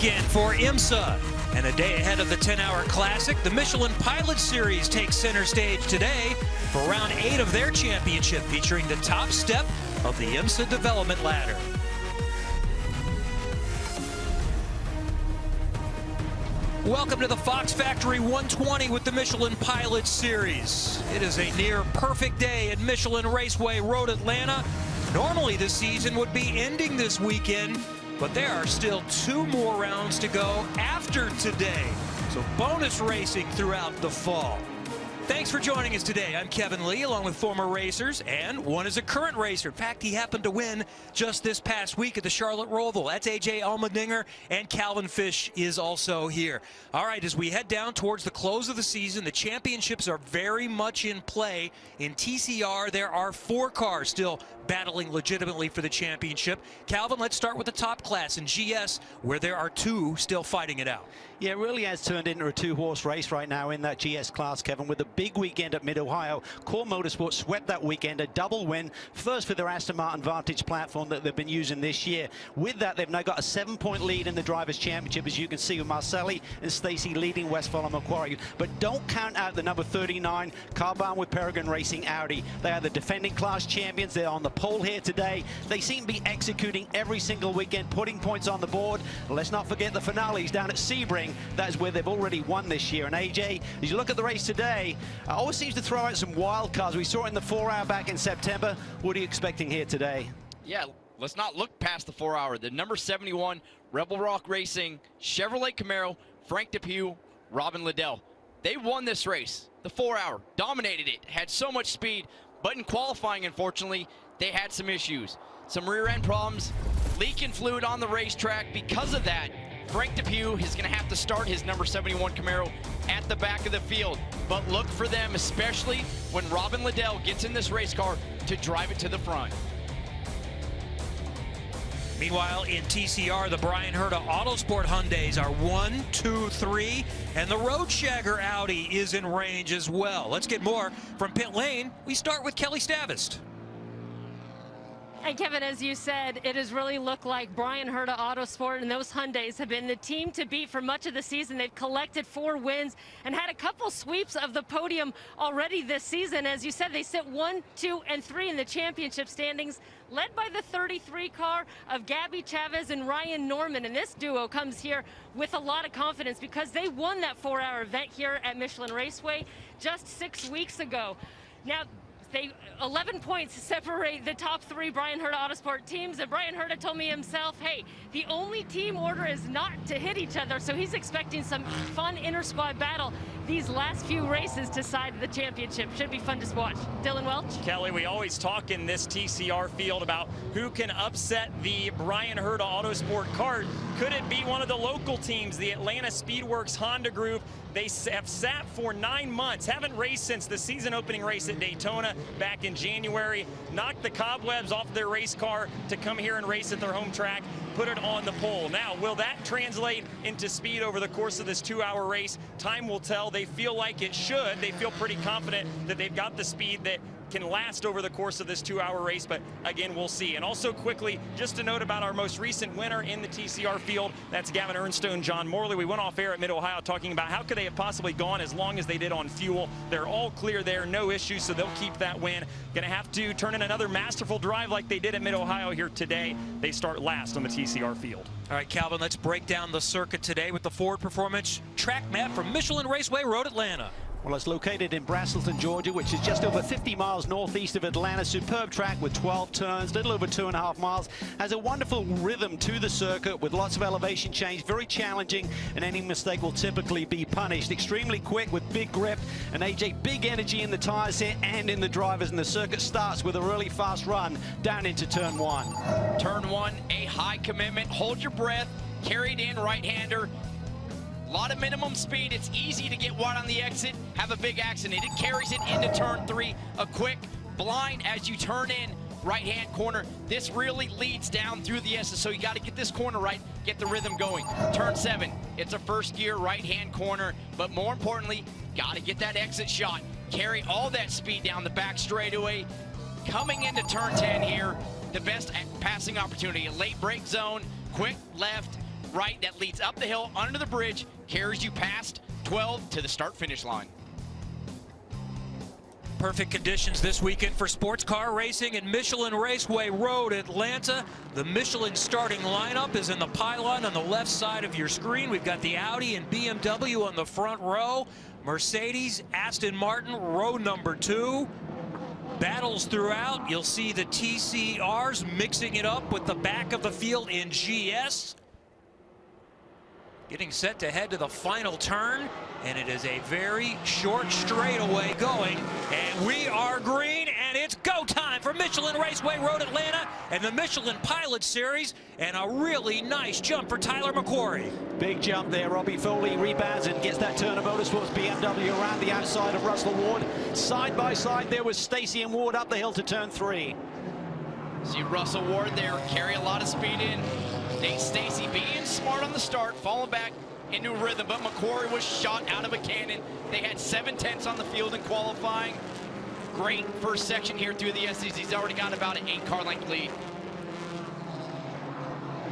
weekend for IMSA. And a day ahead of the 10-hour classic, the Michelin Pilot Series takes center stage today for round 8 of their championship, featuring the top step of the IMSA development ladder. Welcome to the Fox Factory 120 with the Michelin Pilot Series. It is a near perfect day at Michelin Raceway Road Atlanta. Normally the season would be ending this weekend, but there are still 2 more rounds to go after today. So bonus racing throughout the fall. Thanks for joining us today. I'm Kevin Lee, along with former racers, and one is a current racer. In fact, he happened to win just this past week at the Charlotte Roval. That's AJ Allmendinger, and Calvin Fish is also here. All right, as we head down towards the close of the season, the championships are very much in play. In TCR, there are 4 cars still battling legitimately for the championship. Calvin, let's start with the top class in GS, where there are 2 still fighting it out. Yeah, it really has turned into a 2-horse race right now in that GS class, Kevin, with a big weekend at Mid-Ohio. Core Motorsports swept that weekend, a double win, first for their Aston Martin Vantage platform that they've been using this year. With that, they've now got a 7-point lead in the Drivers' Championship, as you can see, with Marcelli and Stacey leading Westphal and Macquarie. But don't count out the number 39, car bound with Peregrine Racing Audi. They are the defending class champions. They're on the pole here today. They seem to be executing every single weekend, putting points on the board. Let's not forget the finales down at Sebring. That is where they've already won this year. And AJ, as you look at the race today, always seems to throw out some wild cards. We saw it in the 4-hour back in September. What are you expecting here today? Yeah, let's not look past the 4-hour. The number 71, Rebel Rock Racing, Chevrolet Camaro, Frank DePue, Robin Liddell. They won this race. The 4-hour, dominated it, had so much speed, but in qualifying, unfortunately, they had some issues. Some rear end problems, leaking fluid on the racetrack. Because of that, Frank DePue is going to have to start his number 71 Camaro at the back of the field. But look for them, especially when Robin Liddell gets in this race car, to drive it to the front. Meanwhile, in TCR, the Brian Herta Autosport Hyundais are 1, 2, 3, and the Roadshagger Audi is in range as well. Let's get more from pit lane. We start with Kelly Stavist. And Kevin, as you said, it has really looked like Brian Herta Autosport and those Hyundais have been the team to beat for much of the season. They've collected 4 wins and had a couple sweeps of the podium already this season. As you said, they sit 1, 2, and 3 in the championship standings, led by the 33 car of Gabby Chavez and Ryan Norman. And this duo comes here with a lot of confidence because they won that 4-hour event here at Michelin Raceway just 6 weeks ago. Now, 11 points separate the top 3 Brian Herta Autosport teams, and Brian Herta told me himself, hey, the only team order is not to hit each other, so he's expecting some fun inter-squad battle these last few races to side the championship. Should be fun to watch. Dylan Welch? Kelly, we always talk in this TCR field about who can upset the Brian Herta Autosport cart. Could it be one of the local teams, the Atlanta Speedworks Honda Group? They have sat for 9 months, haven't raced since the season opening race at Daytona back in January, knocked the cobwebs off their race car to come here and race at their home track, put it on the pole. Now, will that translate into speed over the course of this 2-hour race? Time will tell. They feel like it should. They feel pretty confident that they've got the speed that can last over the course of this 2-hour race, but again, we'll see. And also quickly, just a note about our most recent winner in the TCR field, that's Gavin Ernstone, John Morley. We went off air at Mid-Ohio talking about how could they have possibly gone as long as they did on fuel. They're all clear there, no issues, so they'll keep that win. Gonna have to turn in another masterful drive like they did at Mid-Ohio here today. They start last on the TCR field. All right, Calvin, let's break down the circuit today with the Ford Performance track map from Michelin Raceway Road Atlanta. Well, it's located in Braselton, Georgia, which is just over 50 miles northeast of Atlanta. Superb track with 12 turns, little over 2.5 miles. Has a wonderful rhythm to the circuit with lots of elevation change, very challenging, and any mistake will typically be punished. Extremely quick with big grip, and AJ, big energy in the tires here and in the drivers, and the circuit starts with a really fast run down into turn 1. Turn 1, a high commitment, hold your breath, carried in right-hander. A lot of minimum speed. It's easy to get wide on the exit, have a big accident. It carries it into turn 3. A quick blind as you turn in right-hand corner. This really leads down through the S's, so you got to get this corner right, get the rhythm going. Turn 7, it's a first gear right-hand corner, but more importantly, got to get that exit shot. Carry all that speed down the back straightaway. Coming into turn 10 here, the best passing opportunity. A late brake zone, quick left, right that leads up the hill, under the bridge, carries you past 12 to the start-finish line. Perfect conditions this weekend for sports car racing at Michelin Raceway Road, Atlanta. The Michelin starting lineup is in the pylon on the left side of your screen. We've got the Audi and BMW on the front row. Mercedes, Aston Martin, row number 2. Battles throughout. You'll see the TCRs mixing it up with the back of the field in GS. Getting set to head to the final turn, and it is a very short straightaway going, and we are green, and it's go time for Michelin Raceway Road Atlanta and the Michelin Pilot Series, and a really nice jump for Tyler McQuarrie. Big jump there. Robbie Foley rebounds and gets that Turner Motorsports BMW around the outside of Russell Ward. Side by side there was Stacy and Ward up the hill to turn 3. See Russell Ward there carry a lot of speed in. Nate Stacy being smart on the start, falling back into a rhythm, but McQuarrie was shot out of a cannon. They had 7/10 on the field in qualifying. Great first section here through the SEs. He's already got about an 8-car length lead.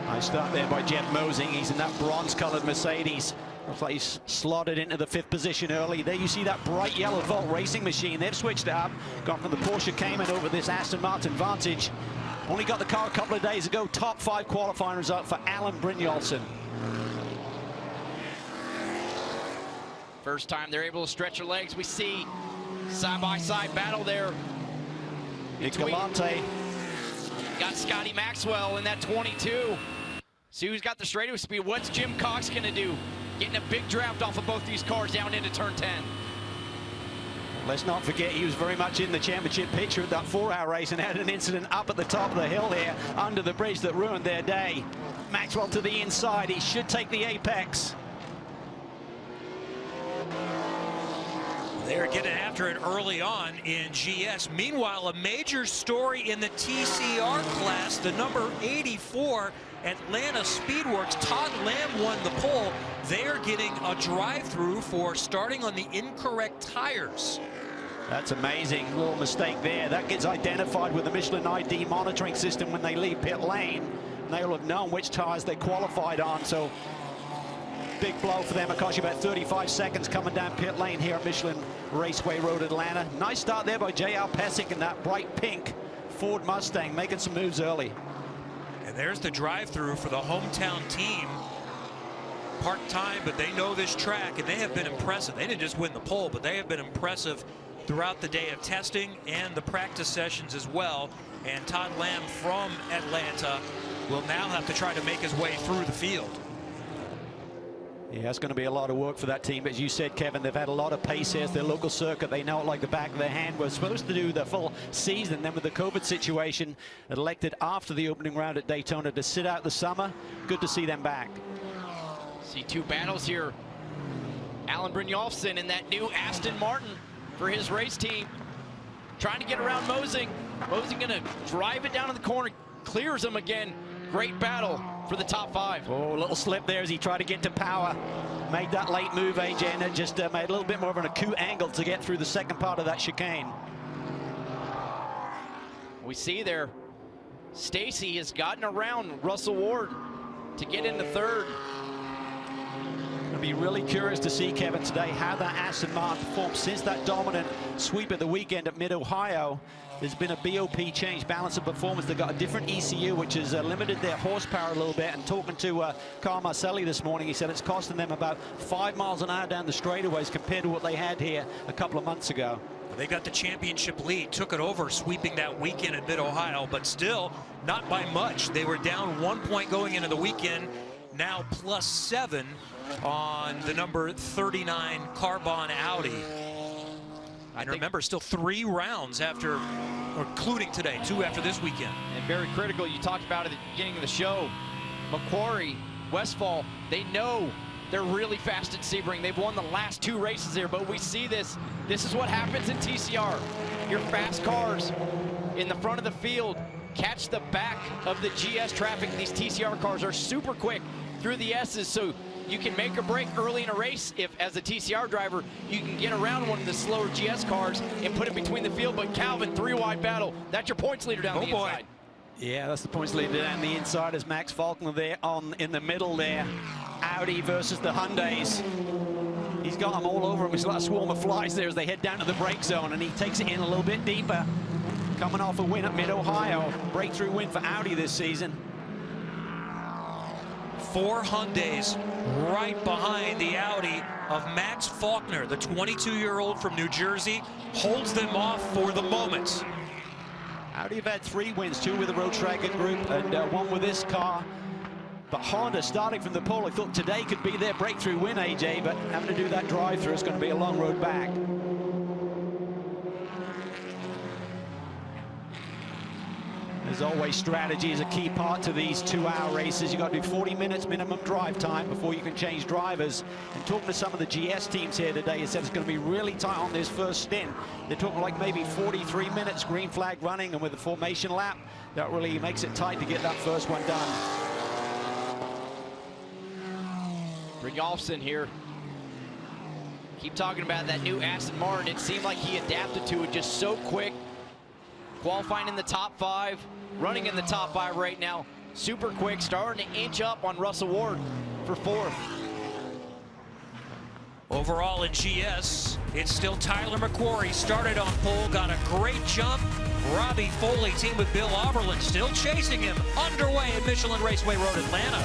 Nice start there by Jeff Mosing. He's in that bronze-colored Mercedes. Looks like he's slotted into the 5th position early. There you see that bright yellow Volt racing machine. They've switched it up, gone from the Porsche Cayman over this Aston Martin Vantage. Only got the car a couple of days ago. Top 5 qualifying result for Alan Brynjolfsson. First time they're able to stretch their legs. We see side-by-side battle there. Galante. Got Scotty Maxwell in that 22. See who's got the straightaway speed. What's Jim Cox going to do? Getting a big draft off of both these cars down into turn 10. Let's not forget he was very much in the championship picture at that 4-hour race and had an incident up at the top of the hill there under the bridge that ruined their day. Maxwell to the inside. He should take the apex. They're getting after it early on in GS. Meanwhile, a major story in the TCR class, the number 84 Atlanta Speedworks. Todd Lamb won the pole. They're getting a drive-through for starting on the incorrect tires. That's amazing. Little mistake there. That gets identified with the Michelin ID monitoring system when they leave pit lane. And they will have known which tires they qualified on. So big blow for them. It cost you about 35 seconds coming down pit lane here at Michelin Raceway Road, Atlanta. Nice start there by J.R. Pesic in that bright pink Ford Mustang, making some moves early. And there's the drive-through for the hometown team. Part-time, but they know this track, and they have been impressive. They didn't just win the pole, but they have been impressive throughout the day of testing and the practice sessions as well. And Todd Lamb from Atlanta will now have to try to make his way through the field. Yeah, it's going to be a lot of work for that team. As you said, Kevin, they've had a lot of pace here. It's their local circuit. They know it like the back of their hand. We're supposed to do the full season. Then with the COVID situation, elected after the opening round at Daytona to sit out the summer. Good to see them back. See 2 battles here. Alan Brynjolfsson in that new Aston Martin for his race team. Trying to get around Mosing. Mosing going to drive it down in the corner. Clears him again. Great battle for the top 5. Oh, a little slip there as he tried to get to power. Made that late move, AJ, and it just made a little bit more of an acute angle to get through the second part of that chicane. We see there, Stacy has gotten around Russell Ward to get into 3rd. I'll be really curious to see, Kevin, today how that Aston Martin performed since that dominant sweep of the weekend at Mid-Ohio. There's been a BOP change, balance of performance. They've got a different ECU, which has limited their horsepower a little bit. And talking to Carl Marcelli this morning, he said it's costing them about 5 miles an hour down the straightaways compared to what they had here a couple of months ago. They got the championship lead, took it over, sweeping that weekend at Mid-Ohio, but still not by much. They were down 1 point going into the weekend, now +7 on the number 39 Carbon Audi. And remember, still 3 rounds after, including today, 2 after this weekend. And very critical, you talked about at the beginning of the show, McQuarrie, Westfall, they know they're really fast at Sebring. They've won the last 2 races here, but we see this. This is what happens in TCR. Your fast cars in the front of the field catch the back of the GS traffic. These TCR cars are super quick through the S's, so you can make or break early in a race if, as a TCR driver, you can get around one of the slower GS cars and put it between the field. But Calvin, 3 wide battle. That's your points leader down the inside. Yeah, that's the points leader down the inside as Max Faulkner there in the middle there. Audi versus the Hyundais. He's got them all over him. He's got a swarm of flies there as they head down to the brake zone, and he takes it in a little bit deeper. Coming off a win at Mid-Ohio. Breakthrough win for Audi this season. 4 Hyundais right behind the Audi of Max Faulkner, the 22-year-old from New Jersey, holds them off for the moment. Audi have had 3 wins, 2 with the Road Tracker group and 1 with this car. But Honda, starting from the pole, I thought today could be their breakthrough win, AJ, but having to do that drive-through is going to be a long road back. As always, strategy is a key part to these 2-hour races. You've got to do 40 minutes minimum drive time before you can change drivers. And talking to some of the GS teams here today, he said it's going to be really tight on this first stint. They're talking like maybe 43 minutes, green flag running, and with the formation lap, that really makes it tight to get that first one done. Brynjolfsson here. Keep talking about that new Aston Martin. It seemed like he adapted to it just so quick. Qualifying in the top 5, running in the top 5 right now. Super quick, starting to inch up on Russell Ward for 4th. Overall in GS, it's still Tyler McQuarrie. Started on pole, got a great jump. Robbie Foley, teamed with Bill Auberland, still chasing him. Underway at Michelin Raceway Road, Atlanta.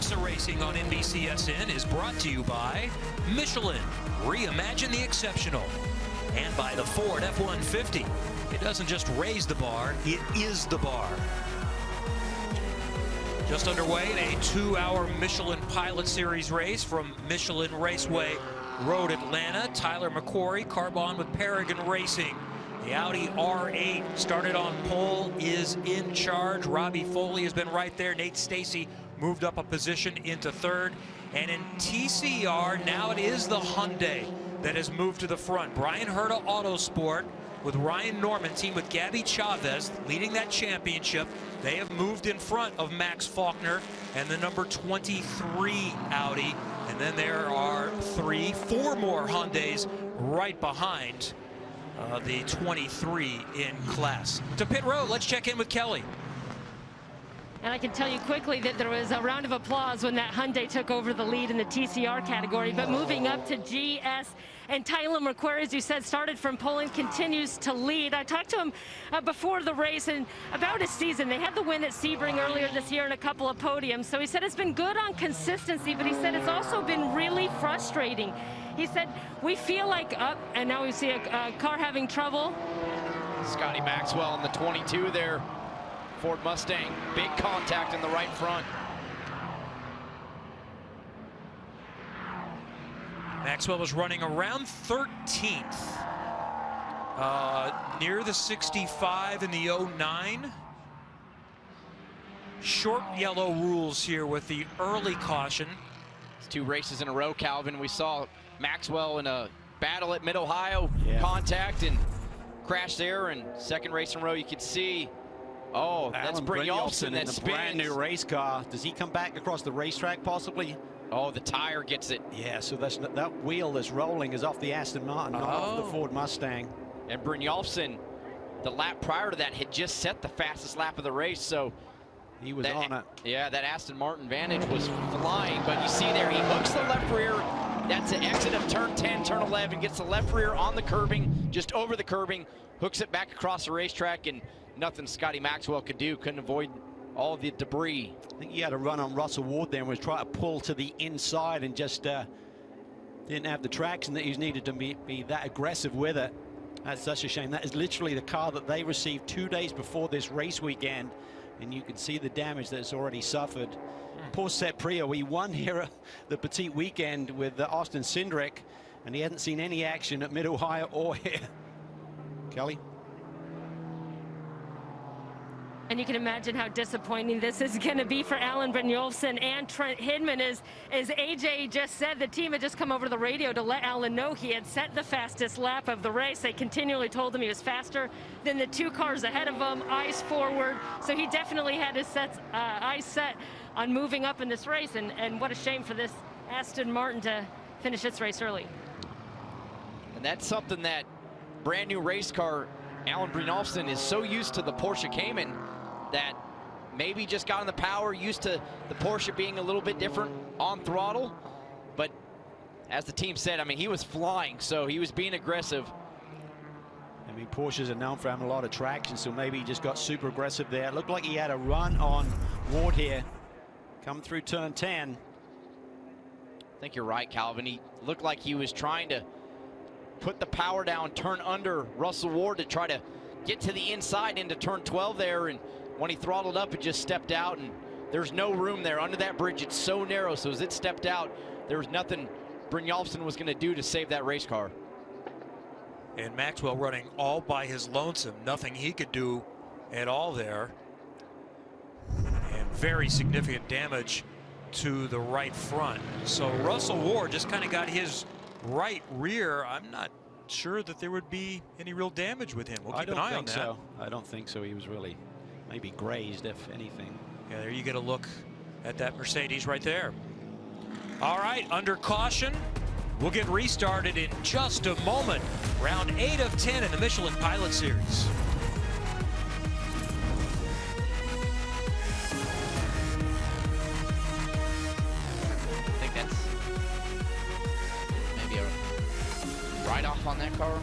IMSA Racing on NBCSN is brought to you by Michelin, reimagine the exceptional, and by the Ford F-150. It doesn't just raise the bar, it is the bar. Just underway in a 2-hour Michelin Pilot Series race from Michelin Raceway Road, Atlanta. Tyler McQuarrie, Carbon with Paragon Racing. The Audi R8 started on pole, is in charge. Robbie Foley has been right there. Nate Stacy moved up a position into third. And in TCR, now it is the Hyundai that has moved to the front. Brian Herta Autosport with Ryan Norman, team with Gabby Chavez, leading that championship. They have moved in front of Max Faulkner and the number 23 Audi. And then there are 4 more Hyundais right behind the 23 in class. To pit road, let's check in with Kelly. And I can tell you quickly that there was a round of applause when that Hyundai took over the lead in the TCR category. But moving up to GS, and Tyler McQuarrie, as you said, started from pole and continues to lead. I talked to him before the race and about his season. They had the win at Sebring earlier this year and a couple of podiums. So he said it's been good on consistency, but he said it's also been really frustrating. He said, we feel like up, and now we see a car having trouble. Scotty Maxwell in the 22 there. Ford Mustang, big contact in the right front. Maxwell was running around 13th, near the 65 in the 09. Short yellow rules here with the early caution. It's 2 races in a row, Calvin. We saw Maxwell in a battle at Mid-Ohio, contact and crash there, and second race in a row you could see, oh, that's Brynjolfsson that spins. Brand new race car. Does he come back across the racetrack possibly? Oh, the tire gets it. Yeah, so that wheel that's rolling is off the Aston Martin, not off the Ford Mustang. And Brynjolfsson, the lap prior to that, had just set the fastest lap of the race, so he was on it. Yeah, that Aston Martin Vantage was flying, but you see there, he hooks the left rear. That's the exit of turn 10, turn 11, gets the left rear on the curbing, just over the curbing, hooks it back across the racetrack, and nothing Scotty Maxwell could do, couldn't avoid all the debris. I think he had a run on Russell Ward there and was trying to pull to the inside and just didn't have the traction that he needed to be that aggressive with it. That's such a shame. That is literally the car that they received 2 days before this race weekend, and you can see the damage that it's already suffered. Poor Sepp Priaulx, he won here at the Petite Weekend with Austin Cindric, and he hadn't seen any action at Mid-Ohio or here. Kelly? And you can imagine how disappointing this is going to be for Alan Brynjolfsson and Trent Hindman. As AJ just said, the team had just come over the radio to let Alan know he had set the fastest lap of the race. They continually told him he was faster than the 2 cars ahead of him, eyes forward. So he definitely had his eyes set on moving up in this race. And what a shame for this Aston Martin to finish its race early. And that's something that brand new race car Alan Brynjolfsson is so used to the Porsche Cayman that maybe just got in the power, used to the Porsche being a little bit different on throttle. But as the team said, I mean, he was flying, so he was being aggressive. I mean, Porsches are known for having a lot of traction, so maybe he just got super aggressive there. It looked like he had a run on Ward here, coming through turn 10. I think you're right, Calvin. He looked like he was trying to put the power down, turn under Russell Ward to try to get to the inside into turn 12 there, and when he throttled up, it just stepped out, and there's no room there under that bridge. It's so narrow, so as it stepped out, there was nothing Brynjolfsson was going to do to save that race car. And Maxwell running all by his lonesome, nothing he could do at all there. And very significant damage to the right front. So Russell Ward just kind of got his right rear. I'm not sure that there would be any real damage with him. We'll keep an eye on that. I don't think so. He was really maybe grazed, if anything. Yeah, there you get a look at that Mercedes right there. All right, under caution. We'll get restarted in just a moment. Round 8 of 10 in the Michelin Pilot Series. I think that's maybe a write-off on that car.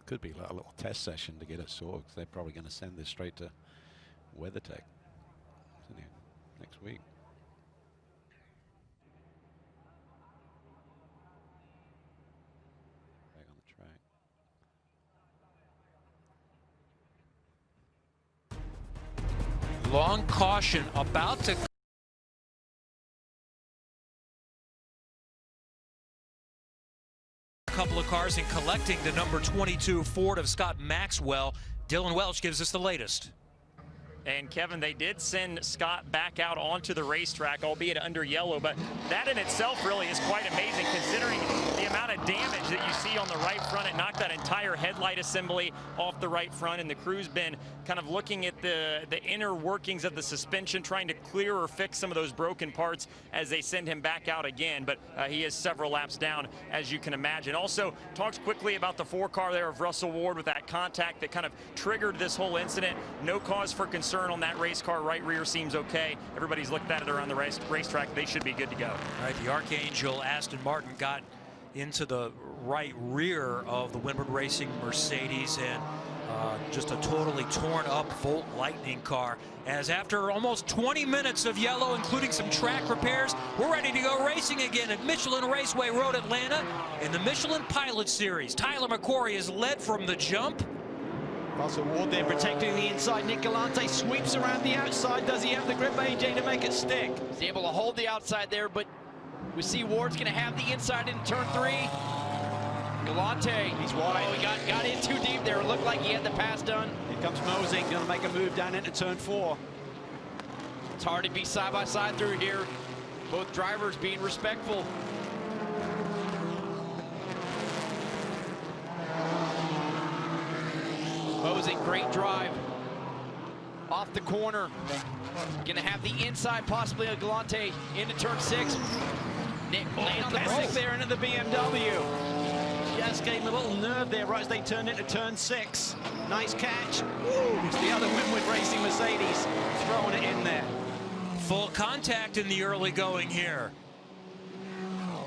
Could be like a little test session to get it sorted, because they're probably going to send this straight to WeatherTech next week. Back on the track. Long caution about to couple of cars and collecting the number 22 Ford of Scott Maxwell. Dylan Welch gives us the latest. And Kevin, they did send Scott back out onto the racetrack, albeit under yellow, but that in itself really is quite amazing considering the amount of damage that you see on the right front. It knocked that entire headlight assembly off the right front, and the crew's been kind of looking at the inner workings of the suspension, trying to clear or fix some of those broken parts as they send him back out again. But he is several laps down, as you can imagine. Also, talks quickly about the 4 car there of Russell Ward with that contact that kind of triggered this whole incident. No cause for concern on that race car. Right rear seems okay. Everybody's looked at it around the racetrack. They should be good to go. All right, the Archangel Aston Martin got into the right rear of the Windward Racing Mercedes, and just a totally torn up Volt Lightning car. As after almost 20 minutes of yellow, including some track repairs, we're ready to go racing again at Michelin Raceway Road, Atlanta, in the Michelin Pilot Series. Tyler McQuarrie is led from the jump. Russell Ward there protecting the inside. Nick Galante sweeps around the outside. Does he have the grip, AJ, to make it stick? He's able to hold the outside there, but we see Ward's going to have the inside in turn 3. Galante, he's wide. Oh, he got in too deep there. It looked like he had the pass done. Here comes Mosing, going to make a move down into turn 4. It's hard to be side by side through here. Both drivers being respectful. Mosing, great drive. Off the corner. Gonna have the inside, possibly a Galante into turn 6. Nick laying on the brake there into the BMW. Just gave him a little nerve there right as they turned into turn 6. Nice catch. Ooh, it's the other Windward Racing Mercedes throwing it in there. Full contact in the early going here.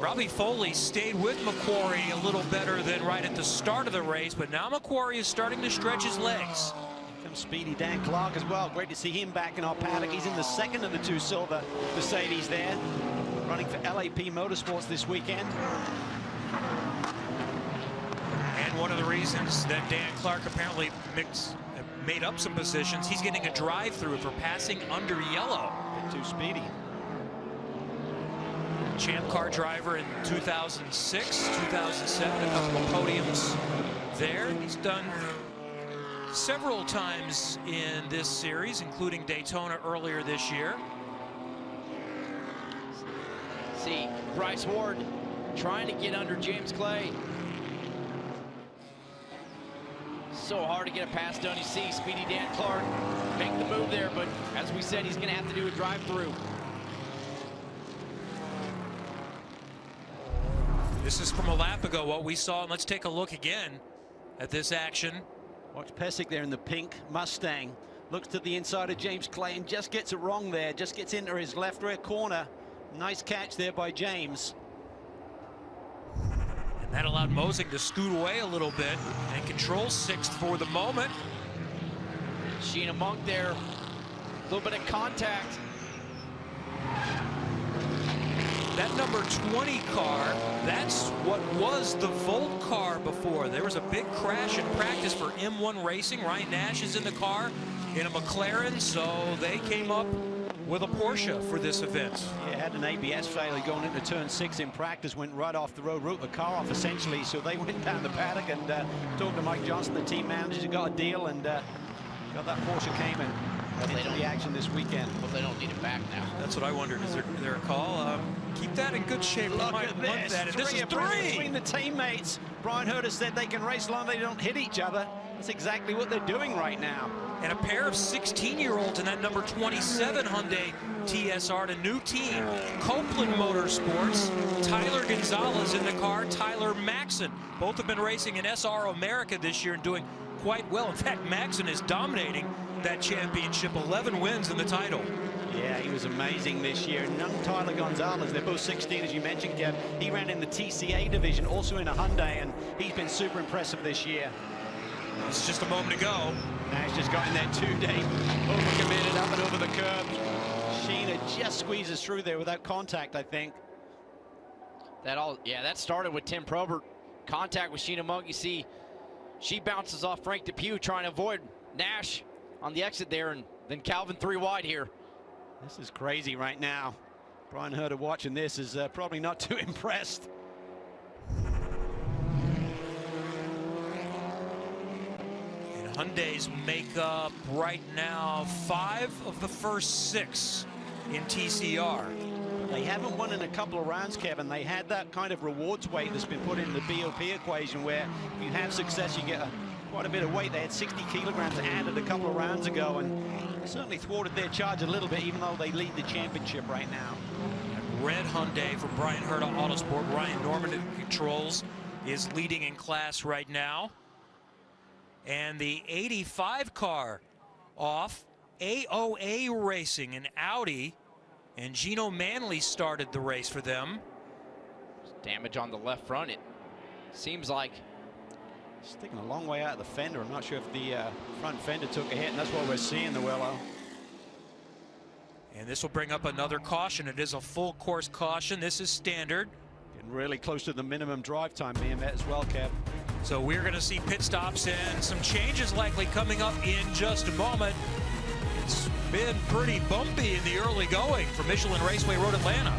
Robbie Foley stayed with McQuarrie a little better than right at the start of the race, but now McQuarrie is starting to stretch his legs. Here comes Speedy Dan Clark as well. Great to see him back in our paddock. He's in the second of the 2 silver Mercedes there, running for LAP Motorsports this weekend. And one of the reasons that Dan Clark apparently made up some positions, he's getting a drive-through for passing under yellow. Too speedy. Champ car driver in 2006, 2007, a couple of podiums there. He's done several times in this series, including Daytona earlier this year. See, Bryce Ward trying to get under James Clay. So hard to get a pass done. You see Speedy Dan Clark make the move there, but as we said, he's going to have to do a drive-through. This is from a lap ago, what we saw, and let's take a look again at this action. Watch Pesic there in the pink Mustang. Looks to the inside of James Clay and just gets it wrong there. Just gets into his left rear corner. Nice catch there by James. And that allowed Mosing to scoot away a little bit and control 6th for the moment. Sheena Monk there, a little bit of contact. That number 20 car, that's what was the Volt car before. There was a big crash in practice for M1 Racing. Ryan Nash is in the car in a McLaren, so they came up with a Porsche for this event. Yeah, had an ABS failure going into turn 6 in practice, went right off the road, wrote the car off essentially, so they went down the paddock and talked to Mike Johnson, the team manager, got a deal and got that Porsche Cayman into the action this weekend. But they don't need it back now. That's what I wondered. Is there a call? Keep that in good shape. Look at this. That. This is 3 between the teammates. Brian Herter said they can race long, they don't hit each other. That's exactly what they're doing right now. And a pair of 16-year-olds in that number 27 Hyundai TSR, the new team, Copeland Motorsports. Tyler Gonzalez in the car, Tyler Maxson. Both have been racing in SR America this year and doing quite well. In fact, Maxson is dominating that championship, 11 wins in the title. Yeah, he was amazing this year. And young Tyler Gonzalez, they're both 16, as you mentioned, Kev. He ran in the TCA division, also in a Hyundai, and he's been super impressive this year. It's just a moment ago. Now he's just got in there 2-day, overcommitted up and over the curb. Sheena just squeezes through there without contact, I think. That started with Tim Probert. Contact with Sheena Monk. You see, she bounces off Frank Depew trying to avoid Nash on the exit there, and then Calvin 3 wide here. This is crazy right now. Brian Herter watching this is probably not too impressed. And Hyundai's make up right now 5 of the first 6 in TCR. They haven't won in a couple of rounds, Kevin. They had that kind of rewards weight that's been put in the BOP equation where if you have success, you get quite a bit of weight. They had 60 kilograms added a couple of rounds ago and certainly thwarted their charge a little bit, even though they lead the championship right now. Red Hyundai from Brian Herta Autosport. Ryan Norman in controls is leading in class right now. And the 85 car off, AOA Racing in Audi. And Gino Manley started the race for them. Damage on the left front. It seems like sticking a long way out of the fender. I'm not sure if the front fender took a hit, and that's what we're seeing, the Willow. And this will bring up another caution. It is a full course caution. This is standard. Getting really close to the minimum drive time, Mehmet, as well, Kev. So we're going to see pit stops and some changes likely coming up in just a moment. It's been pretty bumpy in the early going for Michelin Raceway Road Atlanta.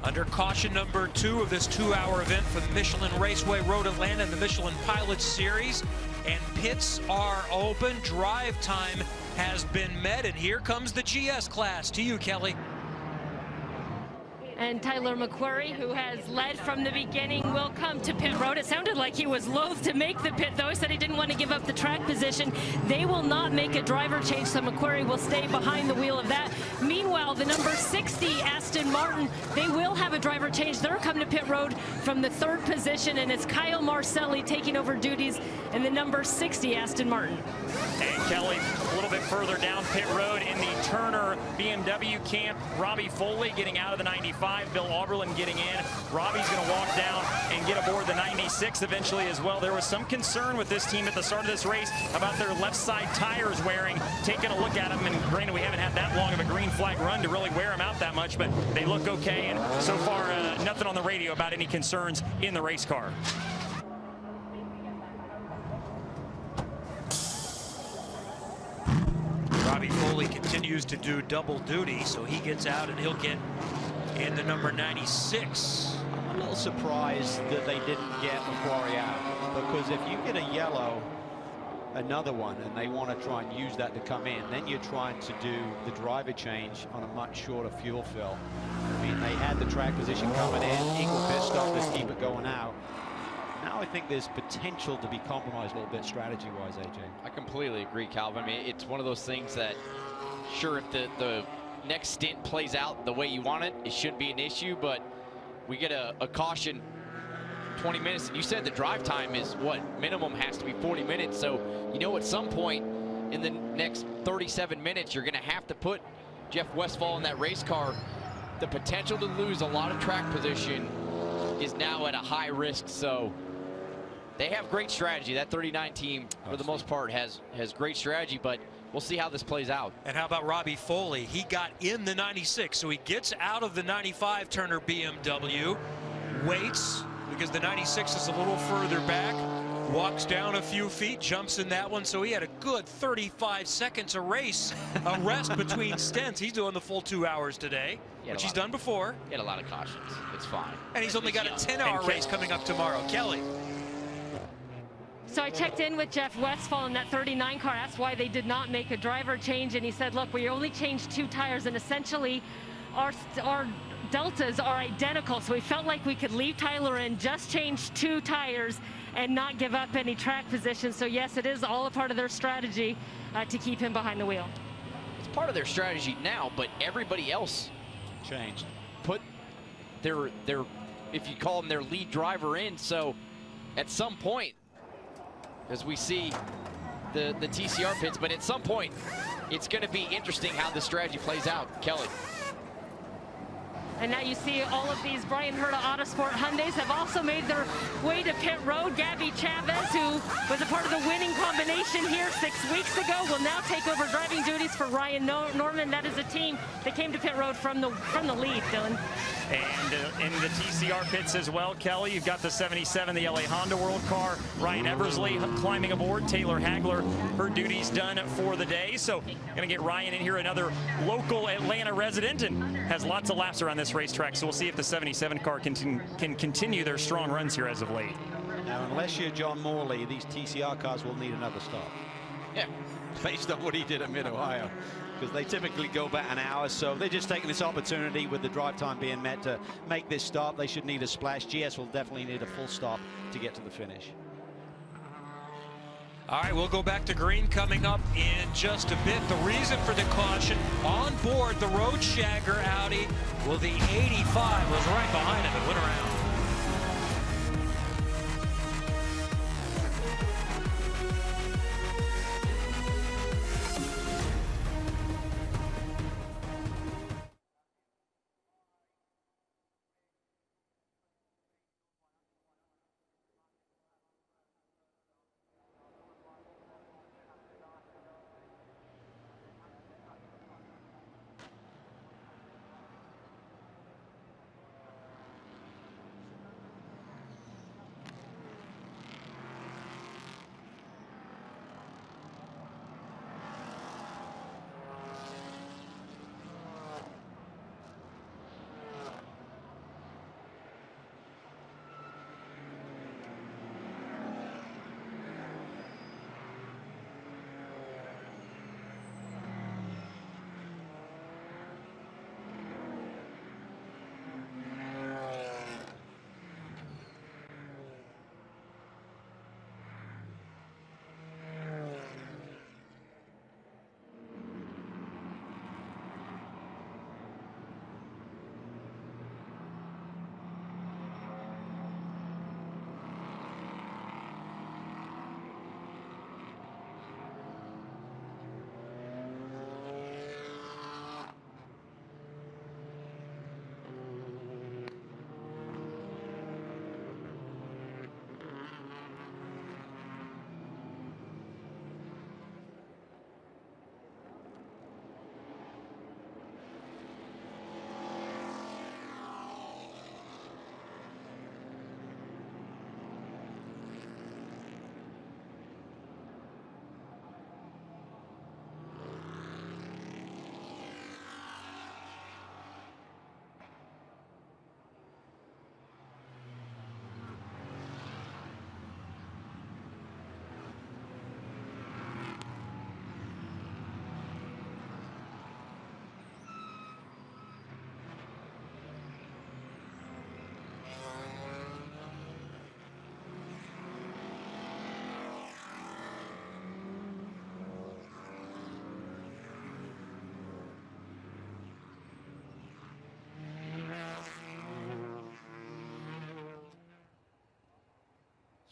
Under caution number 2 of this 2-hour event for the Michelin Raceway Road Atlanta and the Michelin Pilot Series. And pits are open. Drive time has been met. And here comes the GS class. To you, Kelly. And Tyler McQuarrie, who has led from the beginning, will come to pit road. It sounded like he was loath to make the pit, though. He said he didn't want to give up the track position. They will not make a driver change, so McQuarrie will stay behind the wheel of that. Meanwhile, the number 60 Aston Martin, they will have a driver change. They're coming to pit road from the 3rd position, and it's Kyle Marcelli taking over duties in the number 60 Aston Martin. And Kelly, a little bit further down pit road in the Turner BMW camp, Robbie Foley getting out of the 95. Bill Auberland getting in. Robbie's going to walk down and get aboard the 96 eventually as well. There was some concern with this team at the start of this race about their left side tires wearing. Taking a look at them, and granted we haven't had that long of a green flag run to really wear them out that much, but they look okay, and so far nothing on the radio about any concerns in the race car. Robbie Foley continues to do double duty, so he gets out and he'll get in the number 96. I'm a little surprised that they didn't get McQuarrie out, because if you get a yellow, another one, and they want to try and use that to come in, then you're trying to do the driver change on a much shorter fuel fill. I mean, they had the track position coming in, equal pit stop, let's keep it going out. Now I think there's potential to be compromised a little bit strategy-wise, AJ. I completely agree, Calvin. I mean, it's one of those things that, sure, if the next stint plays out the way you want it, it shouldn't be an issue, but we get a caution 20 minutes, and you said the drive time is what minimum has to be 40 minutes, so you know at some point in the next 37 minutes you're going to have to put Jeff Westphal in that race car. The potential to lose a lot of track position is now at a high risk, so they have great strategy. That 39 team for the most part has great strategy, but we'll see how this plays out. And how about Robbie Foley? He got in the 96, so he gets out of the 95 Turner BMW, waits because the 96 is a little further back, walks down a few feet, jumps in that one, so he had a good 35 seconds a race, a rest between stints. He's doing the full 2 hours today, which he's done before. He had a lot of cautions. It's fine. And he's only got a 10-hour race coming up tomorrow. Kelly. So I checked in with Jeff Westphal in that 39 car, asked why they did not make a driver change, and he said, look, we only changed 2 tires, and essentially our deltas are identical, so we felt like we could leave Tyler in, just change 2 tires, and not give up any track position. So yes, it is all a part of their strategy to keep him behind the wheel. It's part of their strategy now, but everybody else Changed. put their if you call them their lead driver in, so at some point, as we see the TCR pits, but at some point it's going to be interesting how the strategy plays out. Kelly. And now you see all of these Brian Herta Autosport Hyundais have also made their way to pit road. Gabby Chavez, who was a part of the winning combination here 6 weeks ago, will now take over driving duties for Ryan Norman. That is a team that came to pit road from the lead, Dylan. And in the TCR pits as well, Kelly, you've got the 77, the LA Honda World Car. Ryan Eversley climbing aboard. Taylor Hagler, her duties done for the day. So going to get Ryan in here, another local Atlanta resident, and has lots of laps around this racetrack. So we'll see if the 77 car can continue their strong runs here as of late. Now, unless you're John Morley, these TCR cars will need another stop. Yeah. Based on what he did at Mid-Ohio, because they typically go about an hour, so they're just taking this opportunity with the drive time being met to make this stop. They should need a splash. GS will definitely need a full stop to get to the finish. All right, we'll go back to green coming up in just a bit. The reason for the caution on board the Road Shagger Audi. Well, the 85 was right behind him and went around.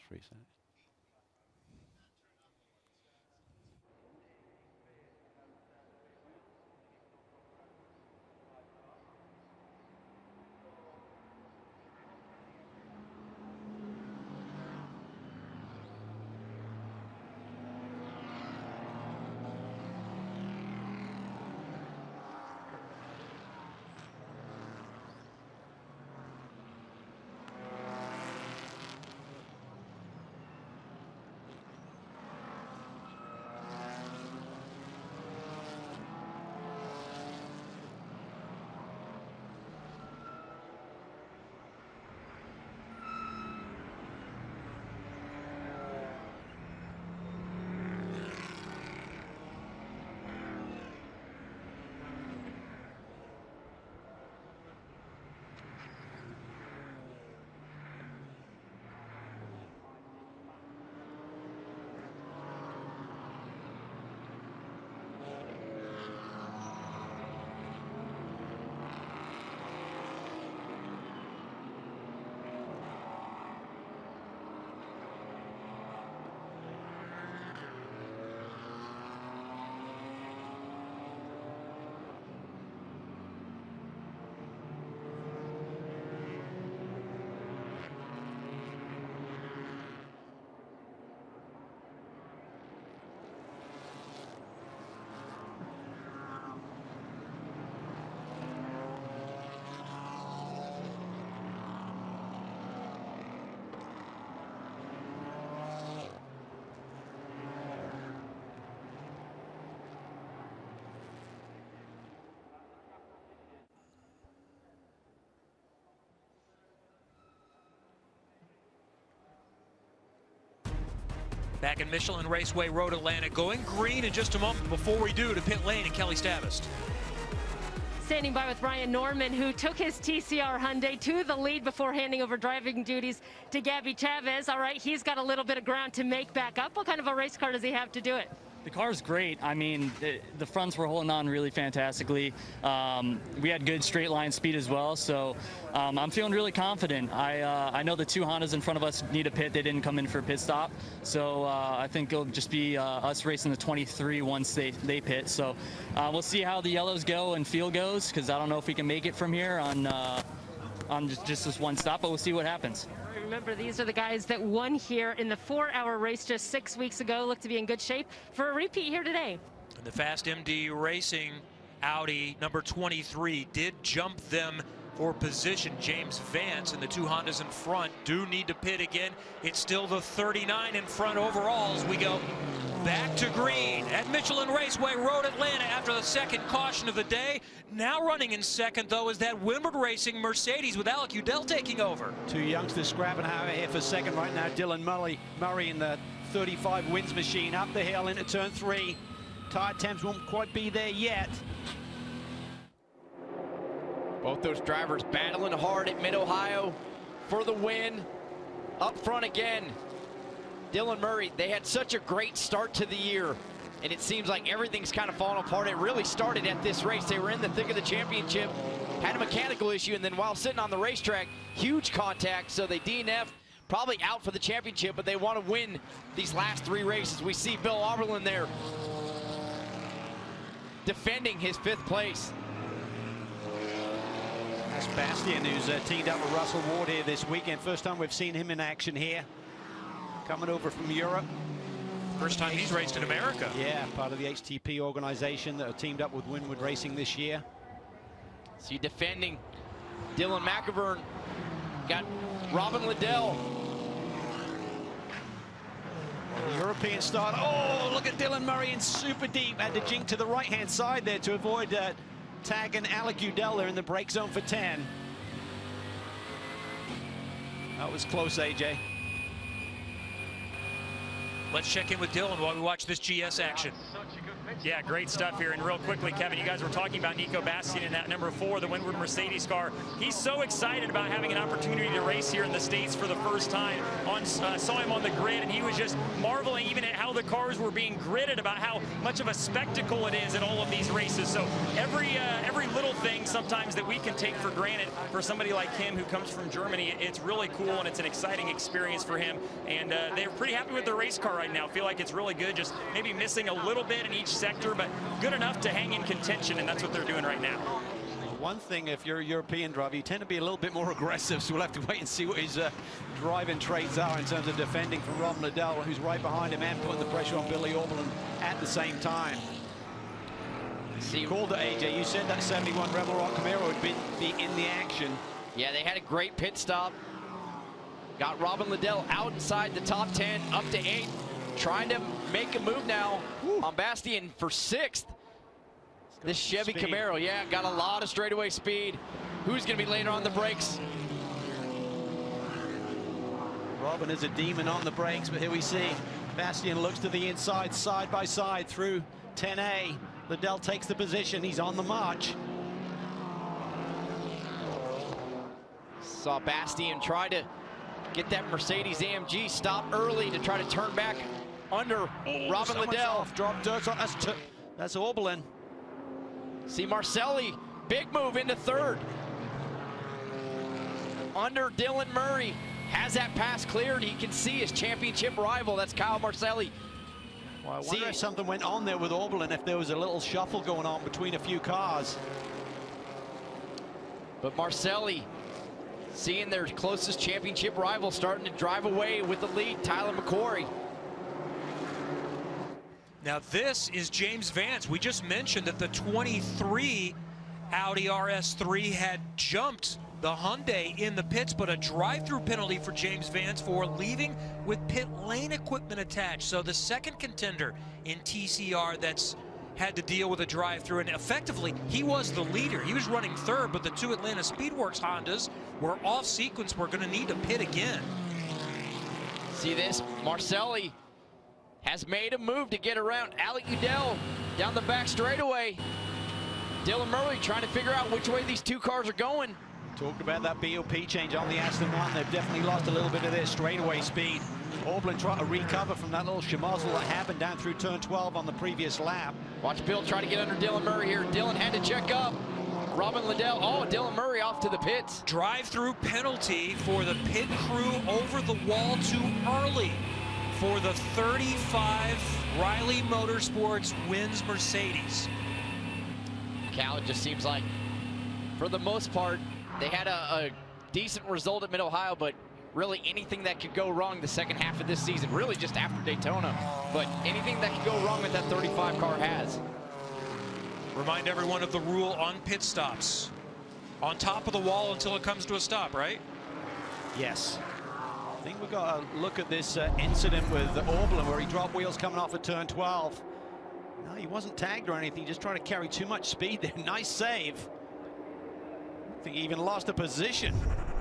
referee said. Back in Michelin Raceway Road, Atlanta, going green in just a moment. Before we do, to pit lane and Kelly Stavist. Standing by with Ryan Norman, who took his TCR Hyundai to the lead before handing over driving duties to Gabby Chavez. All right, he's got a little bit of ground to make back up. What kind of a race car does he have to do it? The car's great. I mean, the fronts were holding on really fantastically. We had good straight line speed as well, so I'm feeling really confident. I know the two Hondas in front of us need a pit. They didn't come in for a pit stop, so I think it'll just be us racing the 23 once they pit. So we'll see how the yellows go and field goes, because I don't know if we can make it from here on just this one stop, but we'll see what happens. Remember, these are the guys that won here in the 4-hour race just 6 weeks ago. Look to be in good shape for a repeat here today. And the Fast MD Racing Audi number 23 did jump them for position. James Vance and the two Hondas in front do need to pit again. It's still the 39 in front overall as we go back to green at Michelin Raceway Road, Atlanta, after the second caution of the day. Now running in second, though, is that Windward Racing Mercedes with Alec Udell taking over. Two youngsters scrapping out here for second right now. Dylan Murray in the 35 wins machine up the hill into turn 3. Tire temps won't quite be there yet. Both those drivers battling hard at Mid-Ohio for the win. Up front again, Dylan Murray. They had such a great start to the year, and it seems like everything's kind of fallen apart. It really started at this race. They were in the thick of the championship, had a mechanical issue, and then while sitting on the racetrack, huge contact, so they DNF'd, probably out for the championship, but they want to win these last 3 races. We see Bill Oberlin there defending his 5th place. That's Bastian, who's teamed up with Russell Ward here this weekend. First time we've seen him in action here. Coming over from Europe. First time he's raced in America. Yeah, part of the HTP organization that are teamed up with Windward Racing this year. See, defending Dylan McIvern. Got Robin Liddell. European start. Oh, look at Dylan Murray in super deep. Had to jink to the right-hand side there to avoid tagging Alec Udell there in the brake zone for 10. That was close, AJ. Let's check in with Dylan while we watch this GS action. Such a good Yeah, great stuff here. And real quickly, Kevin, you guys were talking about Nico Bastian in that number 4, the Windward Mercedes car. He's so excited about having an opportunity to race here in the States for the first time. Saw him on the grid, and he was just marveling even at how the cars were being gridded, about how much of a spectacle it is at all of these races. So every little thing sometimes that we can take for granted for somebody like him who comes from Germany, it's really cool, and it's an exciting experience for him. And they're pretty happy with their race car right now. Feel like it's really good, just maybe missing a little bit in each sector, but good enough to hang in contention, and that's what they're doing right now. One thing, if you're a European driver, you tend to be a little bit more aggressive, so we'll have to wait and see what his driving traits are in terms of defending from Robin Liddell, who's right behind him, and putting the pressure on Billy Oberlin at the same time. You called it, AJ. You said that 71 Rebel Rock Camaro would be in the action. Yeah, they had a great pit stop. Got Robin Liddell out inside the top 10, up to 8. Trying to make a move now on Bastian for 6th. This Chevy Camaro, yeah, got a lot of straightaway speed. Who's going to be later on the brakes? Robin is a demon on the brakes, but here we see Bastian looks to the inside, side by side through 10A. Liddell takes the position. He's on the march. Saw Bastian try to get that Mercedes AMG stop early to try to turn back under Robin Liddell. Drop dirt on. That's Oberlin. See Marcelli, big move into 3rd. Under Dylan Murray, has that pass cleared. He can see his championship rival. That's Kyle Marcelli. Well, I wonder if something went on there with Oberlin, if there was a little shuffle going on between a few cars. But Marcelli, seeing their closest championship rival starting to drive away with the lead, Tyler McQuarrie. Now this is James Vance. We just mentioned that the 23 Audi RS3 had jumped the Hyundai in the pits, but a drive-through penalty for James Vance for leaving with pit lane equipment attached. So the second contender in TCR that's had to deal with a drive-through, and effectively he was the leader. He was running 3rd, but the 2 Atlanta Speedworks Hondas were off sequence. We're going to need to pit again. See this, Marcelli has made a move to get around Alec Udell down the back straightaway. Dylan Murray trying to figure out which way these 2 cars are going. Talked about that BOP change on the Aston Martin. They've definitely lost a little bit of their straightaway speed. Oberlin trying to recover from that little schmozzle that happened down through turn 12 on the previous lap. Watch Bill try to get under Dylan Murray here. Dylan had to check up. Robin Liddell, Dylan Murray off to the pits. Drive-through penalty for the pit crew over the wall too early for the 35 Riley Motorsports wins Mercedes. Cal, it just seems like, for the most part, they had a decent result at Mid-Ohio, but really anything that could go wrong the second half of this season, really just after Daytona, but anything that could go wrong with that 35 car has. Remind everyone of the rule on pit stops. On top of the wall until it comes to a stop, right? Yes. I think we've got to look at this incident with Oberlin where he dropped wheels coming off at turn 12. No, he wasn't tagged or anything, just trying to carry too much speed there. Nice save. I think he even lost a position.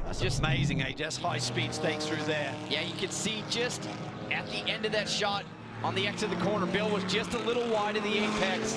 That's just amazing, just high speed stakes through there. Yeah, you can see just at the end of that shot on the exit of the corner, Bill was just a little wide of the apex.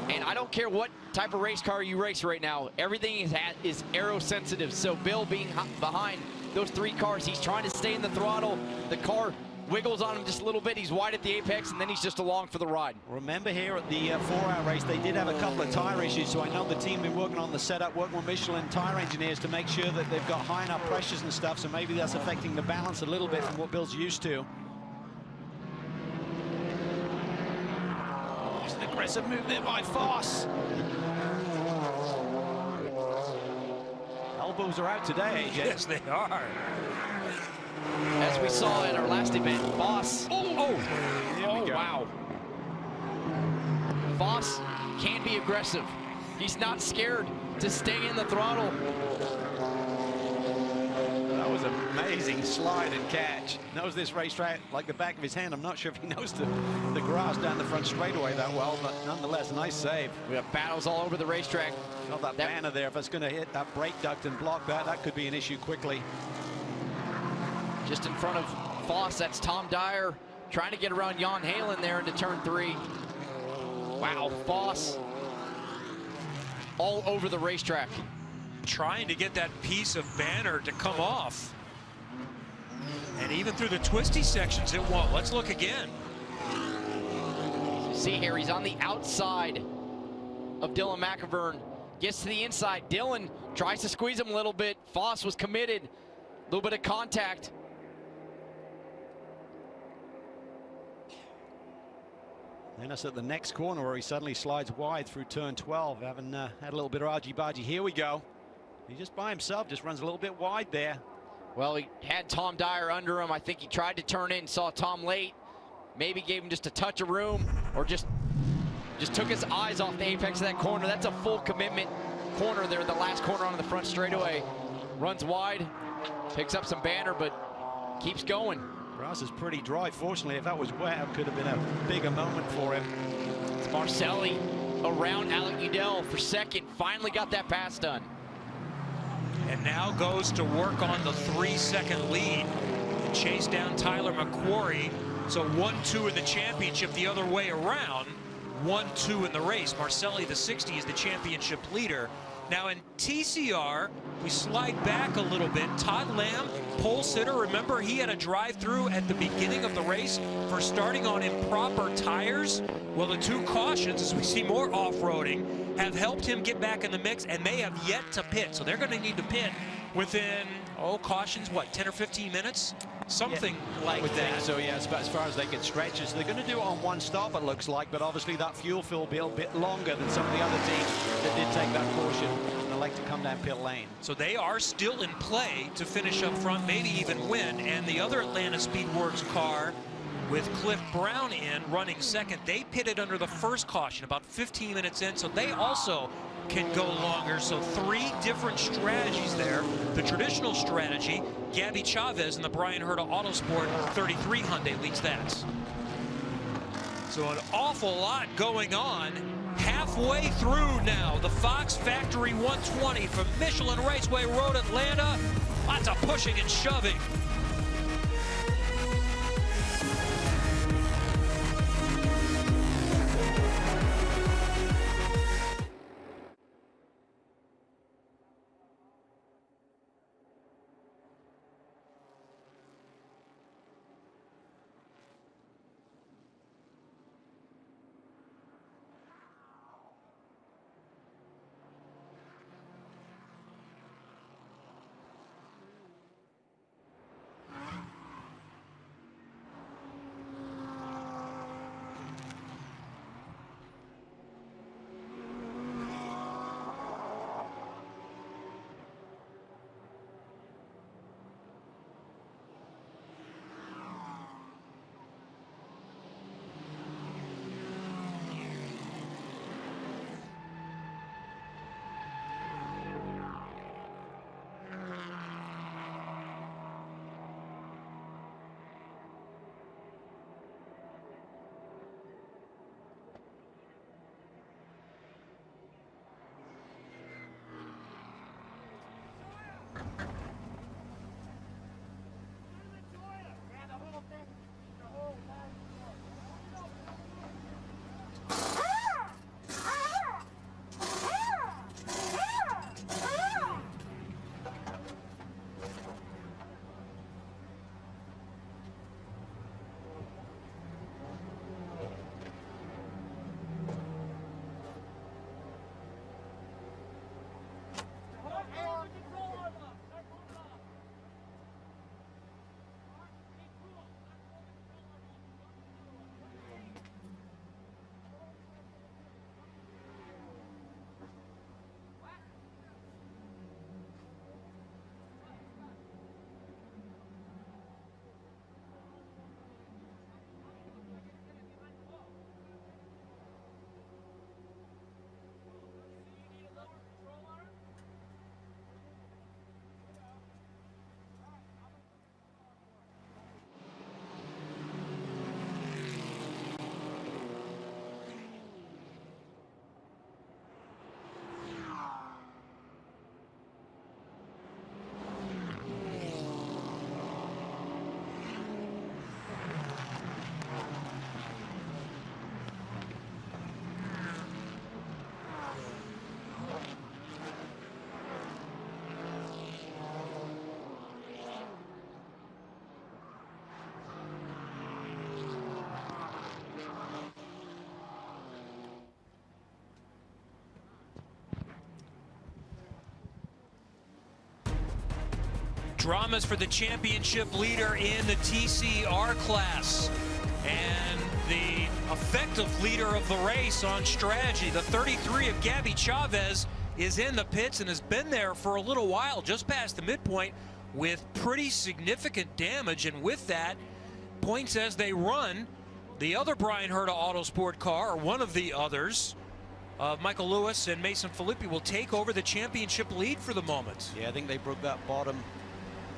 And I don't care what type of race car you race right now, everything is aero sensitive. So Bill being behind those 3 cars, he's trying to stay in the throttle. The car wiggles on him just a little bit. He's wide at the apex, and then he's just along for the ride. Remember here at the 4-hour race, they did have a couple of tire issues, so I know the team been working on the setup, working with Michelin tire engineers to make sure that they've got high enough pressures and stuff, so maybe that's affecting the balance a little bit from what Bill's used to. It's an aggressive move there by Foss. Elbows are out today, AJ. Yes, they are. As we saw at our last event, Foss. Wow. Foss can be aggressive. He's not scared to stay in the throttle. That was an amazing slide and catch. Knows this racetrack like the back of his hand. I'm not sure if he knows the grass down the front straightaway that well, but nonetheless, a nice save. We have battles all over the racetrack. Got that banner there. If it's going to hit that brake duct and block that, that could be an issue quickly. Just in front of Foss, that's Tom Dyer trying to get around Jan Halen there into turn 3. Wow, Foss all over the racetrack. Trying to get that piece of banner to come off. And even through the twisty sections, it won't. Let's look again. See here, he's on the outside of Dylan McIvern. Gets to the inside. Dylan tries to squeeze him a little bit. Foss was committed. A little bit of contact. Then it's at the next corner where he suddenly slides wide through turn 12, having had a little bit of argy-bargy. Here we go. He just by himself just runs a little bit wide there. Well, he had Tom Dyer under him. I think he tried to turn in, saw Tom late. Maybe gave him just a touch of room, or just took his eyes off the apex of that corner. That's a full commitment corner there, the last corner on the front straightaway. Runs wide, picks up some banner, but keeps going. Grass is pretty dry. Fortunately, if that was wet, it could have been a bigger moment for him. It's Marcelli around Alec Udell for second. Finally got that pass done. And now goes to work on the 3-second lead. And chase down Tyler McQuarrie. So 1-2 in the championship the other way around. 1-2 in the race. Marcelli, the 60, is the championship leader. Now in TCR, we slide back a little bit. Todd Lamb, pole sitter, remember he had a drive-through at the beginning of the race for starting on improper tires. Well, the 2 cautions, as we see more off-roading, have helped him get back in the mix, and they have yet to pit. So they're going to need to pit within, cautions, what, 10 or 15 minutes? Something like that. So yeah, as far as they can stretch it. So they're going to do it on one stop, it looks like, but obviously that fuel fill will be a bit longer than some of the other teams that did take that caution and elect to come down pit lane. So they are still in play to finish up front, maybe even win. And the other Atlanta Speedworks car with Cliff Brown in running second, they pitted under the first caution about 15 minutes in, so they also can go longer. So 3 different strategies there. The traditional strategy, Gabby Chavez in the Brian Herta Autosport 33 Hyundai leads that. So an awful lot going on. Halfway through now, the Fox Factory 120 from Michelin Raceway Road, Atlanta. Lots of pushing and shoving. Dramas for the championship leader in the TCR class. And the effective leader of the race on strategy, the 33 of Gabby Chavez, is in the pits and has been there for a little while, just past the midpoint, with pretty significant damage. And with that, points as they run, the other Brian Herta Autosport car, or one of the others, Michael Lewis and Mason Filippi, will take over the championship lead for the moment. Yeah, I think they broke that bottom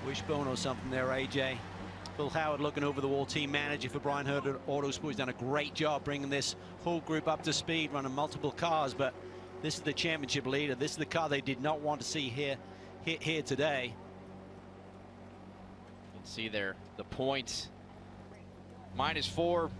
wishbone or something there, AJ. Bill Howard looking over the wall, team manager for Brian Herta Autosport. He's done a great job bringing this whole group up to speed, running multiple cars, but this is the championship leader. This is the car they did not want to see hit here today. You can see there the points, -4.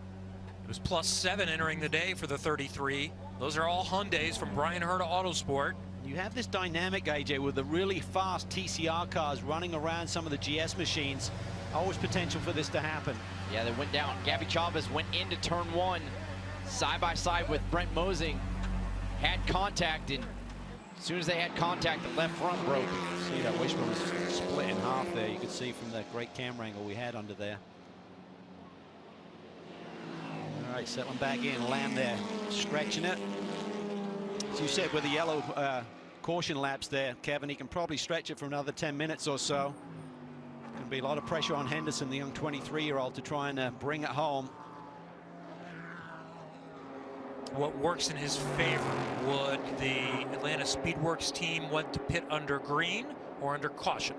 It was +7 entering the day for the 33. Those are all Hyundais from Brian Herta Autosport. You have this dynamic, AJ, with the really fast TCR cars running around some of the GS machines. Always potential for this to happen. Yeah, they went down. Gabby Chavez went into turn 1 side by side with Brent Mosing. Had contact, and as soon as they had contact, the left front broke. See that wishbone was split in half there. You could see from the great camera angle we had under there. All right, settling back in, land there, stretching it. As you said, with the yellow caution laps there, Kevin, he can probably stretch it for another 10 minutes or so. Going to be a lot of pressure on Henderson, the young 23-year-old, to try and bring it home. What works in his favor? Would the Atlanta Speedworks team want to pit under green or under caution?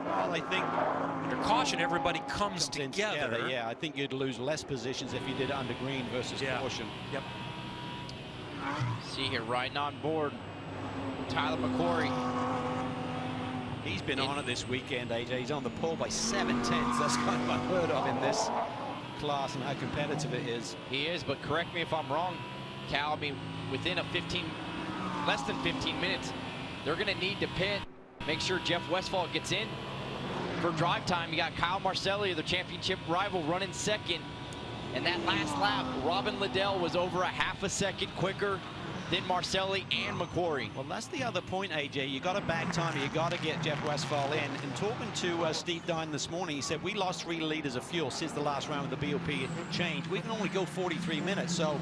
Well, I think under caution, everybody comes together. Yeah, I think you'd lose less positions if you did it under green versus caution. Yep. See here, riding on board, Tyler McQuarrie. He's been on it this weekend, AJ. He's on the pole by 7/10. That's kind of unheard of in this class and how competitive it is. He is, but correct me if I'm wrong, Cal. I mean, within less than 15 minutes, they're going to need to pit, make sure Jeff Westphal gets in. For drive time, you got Kyle Marcelli, the championship rival, running second. And that last lap, Robin Liddell was over a half a second quicker than Marcelli and McQuarrie. Well, that's the other point, AJ. You got to back time. You got to get Jeff Westphal in. And talking to Steve Dine this morning, he said we lost 3 liters of fuel since the last round of the BOP change. We can only go 43 minutes, so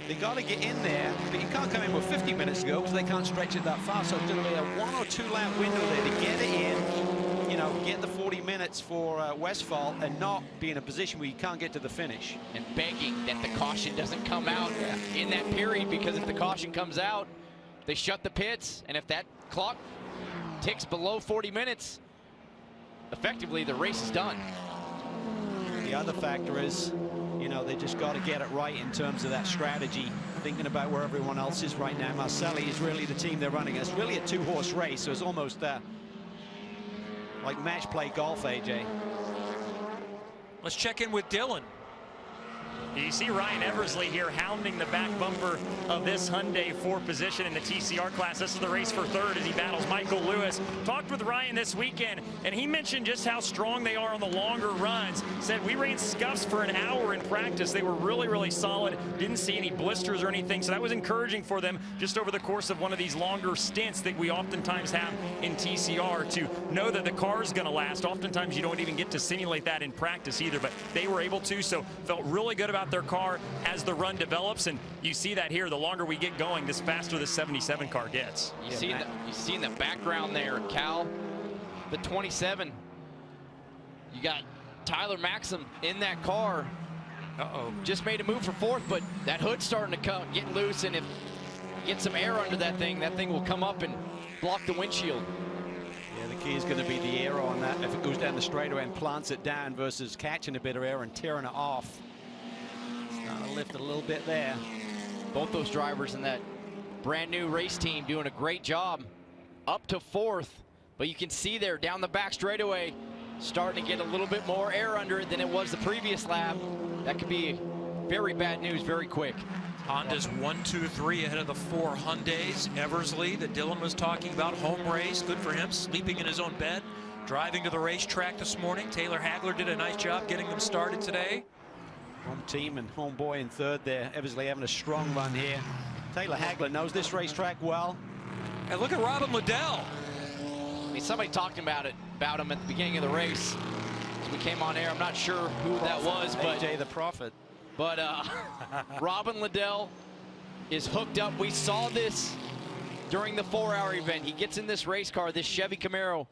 they got to get in there. But you can't come in with 50 minutes to go because they can't stretch it that far. So it's going to be a 1 or 2 lap window there to get it in. You know, get the 40 minutes for Westphal and not be in a position where you can't get to the finish. And begging that the caution doesn't come out in that period, because if the caution comes out, they shut the pits, and if that clock ticks below 40 minutes, effectively the race is done. The other factor is, you know, they just got to get it right in terms of that strategy, thinking about where everyone else is right now. Marcelli is really the team they're running. It's really a 2-horse race, so it's almost like match play golf, AJ. Let's check in with Dylan. You see Ryan Eversley here hounding the back bumper of this Hyundai for position in the TCR class. This is the race for third as he battles Michael Lewis. Talked with Ryan this weekend, and he mentioned just how strong they are on the longer runs. Said we ran scuffs for an hour in practice. They were really, really solid. Didn't see any blisters or anything, so that was encouraging for them just over the course of one of these longer stints that we oftentimes have in TCR, to know that the car is going to last. Oftentimes you don't even get to simulate that in practice either, but they were able to, so felt really good about their car as the run develops. And you see that here, the longer we get going, the faster the 77 car gets. You see in the background there, Cal, the 27. You got Tyler Maxim in that car. Just made a move for fourth, but that hood's starting to get loose, and if you get some air under that thing will come up and block the windshield. Yeah, the key is going to be the air on that. If it goes down the straightaway and plants it down versus catching a bit of air and tearing it off. Starting to lift a little bit there. Both those drivers in that brand new race team doing a great job up to fourth, but you can see there down the back straightaway starting to get a little bit more air under it than it was the previous lap. That could be very bad news very quick. Honda's 1, 2, 3 ahead of the 4 Hyundais. Eversley, that Dylan was talking about, home race. Good for him, sleeping in his own bed, driving to the racetrack this morning. Taylor Hagler did a nice job getting them started today. Home team and home boy in third there. Eversley having a strong run here. Taylor Hagler knows this racetrack well. And look at Robin Liddell. mean, somebody talked about him at the beginning of the race. As we came on air, I'm not sure who that was, but AJ the Prophet. But Robin Liddell is hooked up. We saw this during the 4-hour event. He gets in this race car, this Chevy Camaro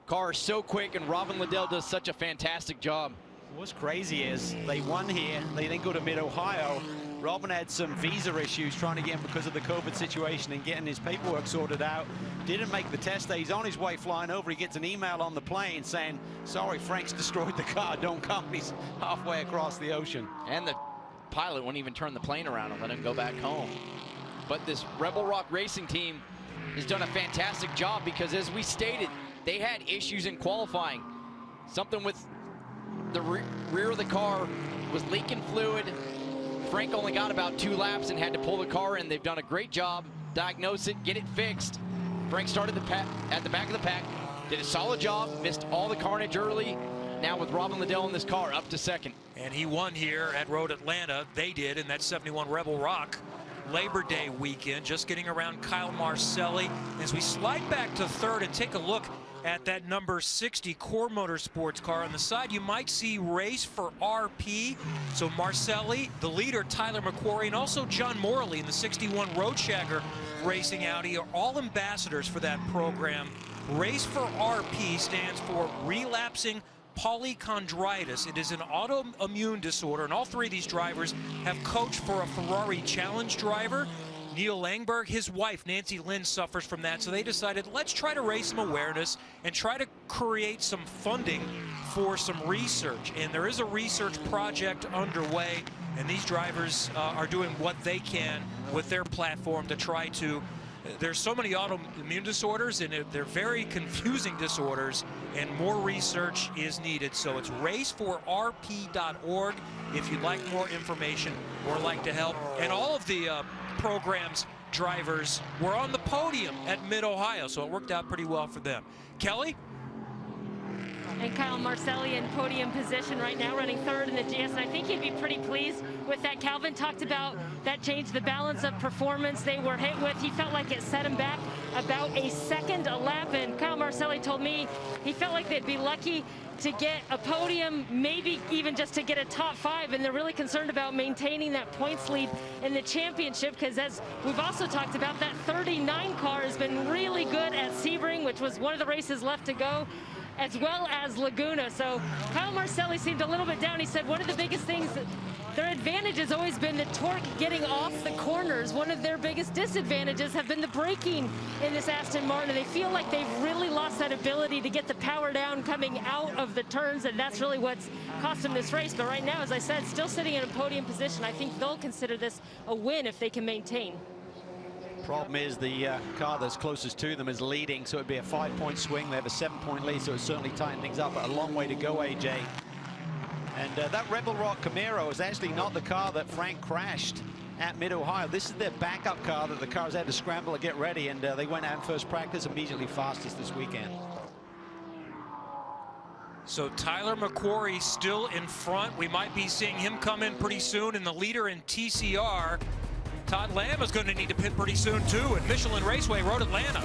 car, so quick, and Robin Liddell does such a fantastic job. What's crazy is they won here. They then go to Mid-Ohio. Robin had some visa issues trying to get him because of the COVID situation and getting his paperwork sorted out. Didn't make the test day. He's on his way flying over. He gets an email on the plane saying, sorry, Frank's destroyed the car. Don't come. He's halfway across the ocean. And the pilot wouldn't even turn the plane around and let him go back home. But this Rebel Rock Racing team has done a fantastic job because, as we stated, they had issues in qualifying. Something with the rear of the car was leaking fluid. Frank only got about 2 laps and had to pull the car in. They've done a great job, diagnose it, get it fixed. Frank started at the back of the pack, did a solid job, missed all the carnage early. Now with Robin Liddell in this car, up to second. And he won here at Road Atlanta. They did in that 71 Rebel Rock Labor Day weekend, just getting around Kyle Marcelli. As we slide back to third and take a look at that number 60 Core Motorsports car. On the side, you might see Race for RP. So Marcelli, the leader, Tyler McQuarrie, and also John Morley in the 61 Roadshagger Racing Audi are all ambassadors for that program. Race for RP stands for relapsing polychondritis. It is an autoimmune disorder, and all 3 of these drivers have coached for a Ferrari Challenge driver. Neil Langberg, his wife, Nancy Lynn, suffers from that, so they decided, let's try to raise some awareness and try to create some funding for some research. And there is a research project underway, and these drivers are doing what they can with their platform to try to. There's so many autoimmune disorders, and they're very confusing disorders, and more research is needed. So it's raceforrp.org if you'd like more information or like to help. And all of the program's drivers were on the podium at Mid-Ohio, so it worked out pretty well for them. Kelly? And Kyle Marcelli in podium position right now, running third in the GS, and I think he'd be pretty pleased with that. Calvin talked about that changed the balance of performance they were hit with. He felt like it set him back about a second a lap, and Kyle Marcelli told me he felt like they'd be lucky to get a podium, maybe even just to get a top 5, and they're really concerned about maintaining that points lead in the championship, because as we've also talked about, that 39 car has been really good at Sebring, which was one of the races left to go, as well as Laguna. So Kyle Marcelli seemed a little bit down. He said one of the biggest things, their advantage has always been the torque getting off the corners. One of their biggest disadvantages have been the braking in this Aston Martin. They feel like they've really lost that ability to get the power down coming out of the turns, and that's really what's cost them this race. But right now, as I said, still sitting in a podium position. I think they'll consider this a win if they can maintain. Problem is the car that's closest to them is leading, so it'd be a 5-point swing. They have a 7-point lead, so it certainly tighten things up, but a long way to go, AJ. And that Rebel Rock Camaro is actually not the car that Frank crashed at Mid-Ohio. This is their backup car that the cars had to scramble to get ready, and they went out in first practice, immediately fastest this weekend. So Tyler McQuarrie still in front. We might be seeing him come in pretty soon, and the leader in TCR, Todd Lamb, is going to need to pit pretty soon too at Michelin Raceway, Road Atlanta.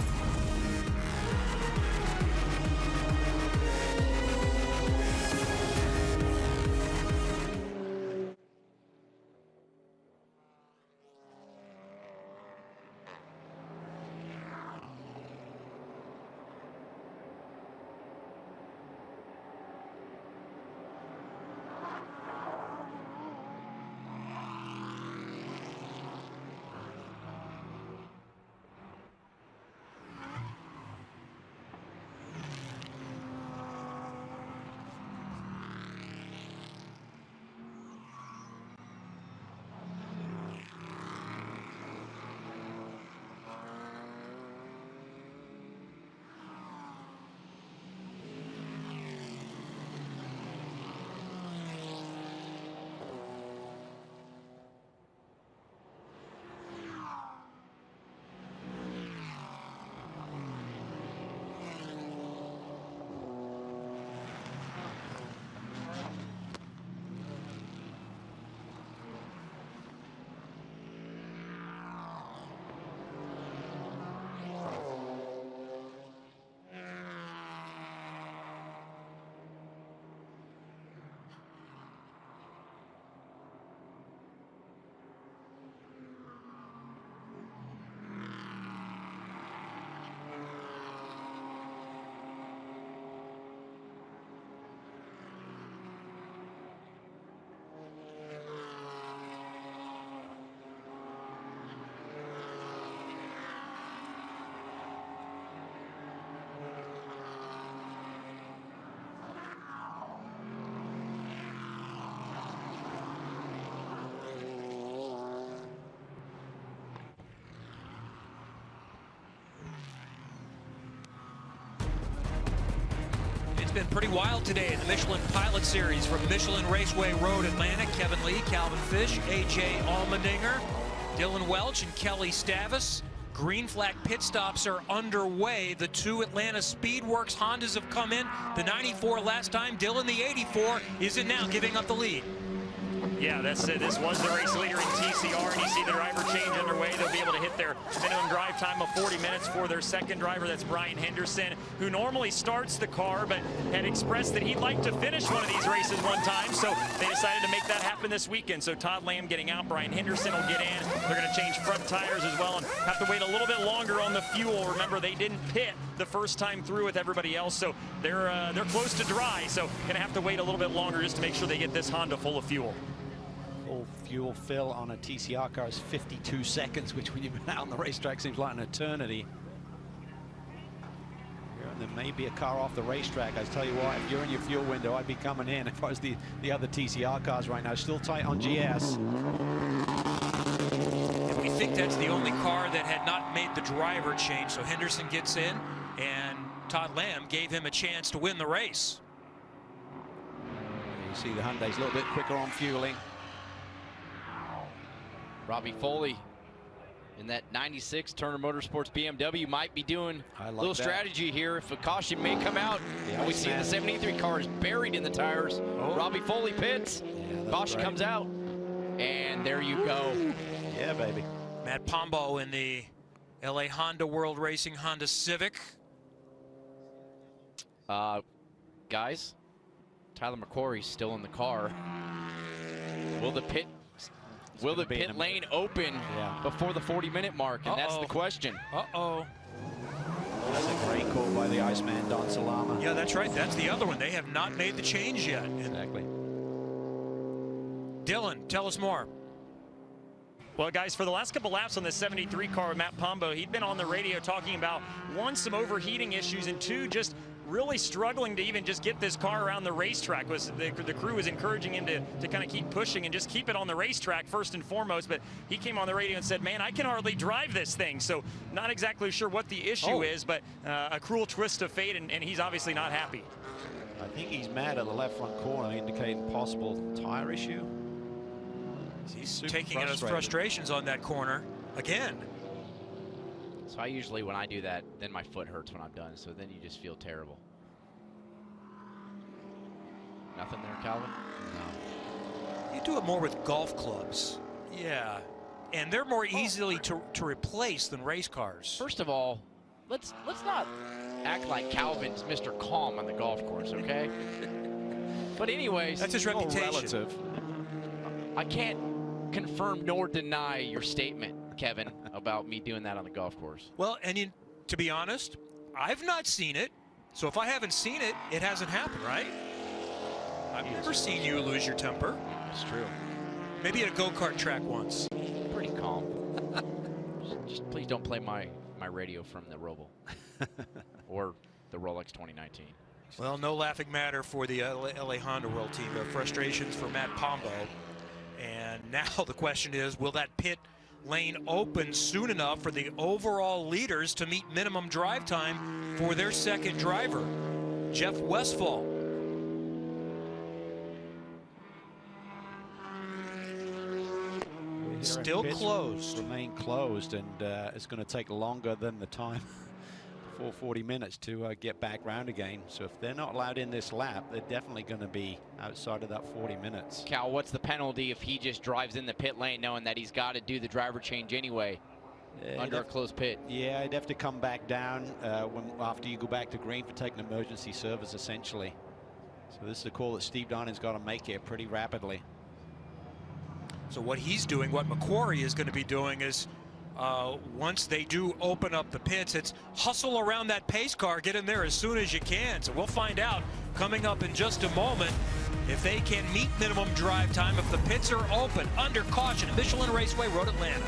been pretty wild today in the Michelin Pilot Series from Michelin Raceway Road, Atlanta. Kevin Lee, Calvin Fish, A.J. Allmendinger, Dylan Welch, and Kelly Stavis. Green flag pit stops are underway. The two Atlanta Speedworks Hondas have come in. The 94 last time. Dylan, the 84, is in now, giving up the lead. Yeah, that's it. This was the race leader in TCR, and you see the driver change underway. They'll be able to hit their minimum drive time of 40 minutes for their second driver. That's Brian Henderson, who normally starts the car, but had expressed that he'd like to finish one of these races one time, so they decided to make that happen this weekend. So Todd Lamb getting out, Brian Henderson will get in. They're going to change front tires as well and have to wait a little bit longer on the fuel. Remember, they didn't pit the first time through with everybody else, so they're close to dry, so going to have to wait a little bit longer just to make sure they get this Honda full of fuel. Full fuel fill on a TCR car is 52 seconds, which when you've been out on the racetrack seems like an eternity. And there may be a car off the racetrack. I tell you what, if you're in your fuel window, I'd be coming in. If I was the other TCR cars right now, still tight on GS. And we think that's the only car that had not made the driver change. So Henderson gets in, and Todd Lamb gave him a chance to win the race. You see the Hyundai's a little bit quicker on fueling. Robbie Foley in that 96 Turner Motorsports BMW might be doing a little strategy here. If a caution may come out, and we see the 73 car is buried in the tires. Robbie Foley pits. Bosch comes out, and there you go. Yeah, baby. Matt Pombo in the LA Honda World Racing Honda Civic. Guys, Tyler McQuarrie's still in the car. Will the pit lane open before the 40-minute mark? And that's the question. Uh-oh. That's a great call by the Iceman, Don Salama. Yeah, that's right. That's the other one. They have not made the change yet. Exactly. Dylan, tell us more. Well, guys, for the last couple laps on the 73 car with Matt Pombo, he'd been on the radio talking about, one, some overheating issues, and two, just really struggling to even just get this car around the racetrack. The crew was encouraging him to kind of keep pushing and just keep it on the racetrack first and foremost, but he came on the radio and said, man, I can hardly drive this thing. So not exactly sure what the issue is, but a cruel twist of fate, and he's obviously not happy. I think he's mad at the left front corner, indicating possible tire issue. He's taking out his frustrations on that corner again. So I usually, when I do that, then my foot hurts when I'm done. So then you just feel terrible. Nothing there, Calvin? No. You do it more with golf clubs. Yeah. And they're more easily to replace than race cars. First of all, let's not act like Calvin's Mr. Calm on the golf course, okay? But anyways, that's his reputation. Relative. I can't confirm nor deny your statement, Kevin, about me doing that on the golf course. Well, and to be honest, I've not seen it. So if I haven't seen it, it hasn't happened, right? I've never seen you lose your temper. It's true. Maybe at a go-kart track once. Pretty calm. just please don't play my radio from the Roval or the Rolex 2019. Well, no laughing matter for the LA Honda World Team. Frustrations for Matt Pombo. And now the question is, will that pit lane open soon enough for the overall leaders to meet minimum drive time for their second driver, Jeff Westphal? Still closed. Remain closed, and it's going to take longer than the time. 40 minutes to get back round again. So if they're not allowed in this lap, they're definitely going to be outside of that 40 minutes. Cal, what's the penalty if he just drives in the pit lane knowing that he's got to do the driver change anyway under a closed pit? Yeah, I'd have to come back down after you go back to green for taking emergency service, essentially. So this is a call that Steve Darning's got to make here pretty rapidly. So what he's doing, what McQuarrie is going to be doing is, once they do open up the pits, it's hustle around that pace car, get in there as soon as you can. So we'll find out coming up in just a moment if they can meet minimum drive time if the pits are open under caution at Michelin Raceway Road, Atlanta.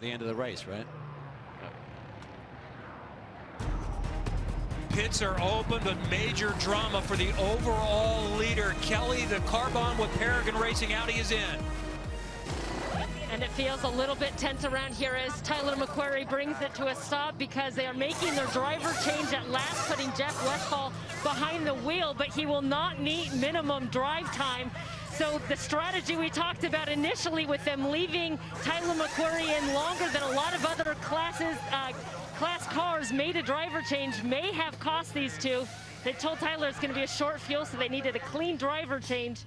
the end of the race, right? Pits are open, but major drama for the overall leader. Kelly, the carbon with Paragon Racing Audi is in. And it feels a little bit tense around here as Tyler McQuarrie brings it to a stop because they are making their driver change at last, putting Jeff Westphal behind the wheel, but he will not meet minimum drive time. So the strategy we talked about initially with them leaving Tyler McQuarrie in longer than a lot of other class cars made a driver change may have cost these two. They told Tyler it's going to be a short fuel, so they needed a clean driver change.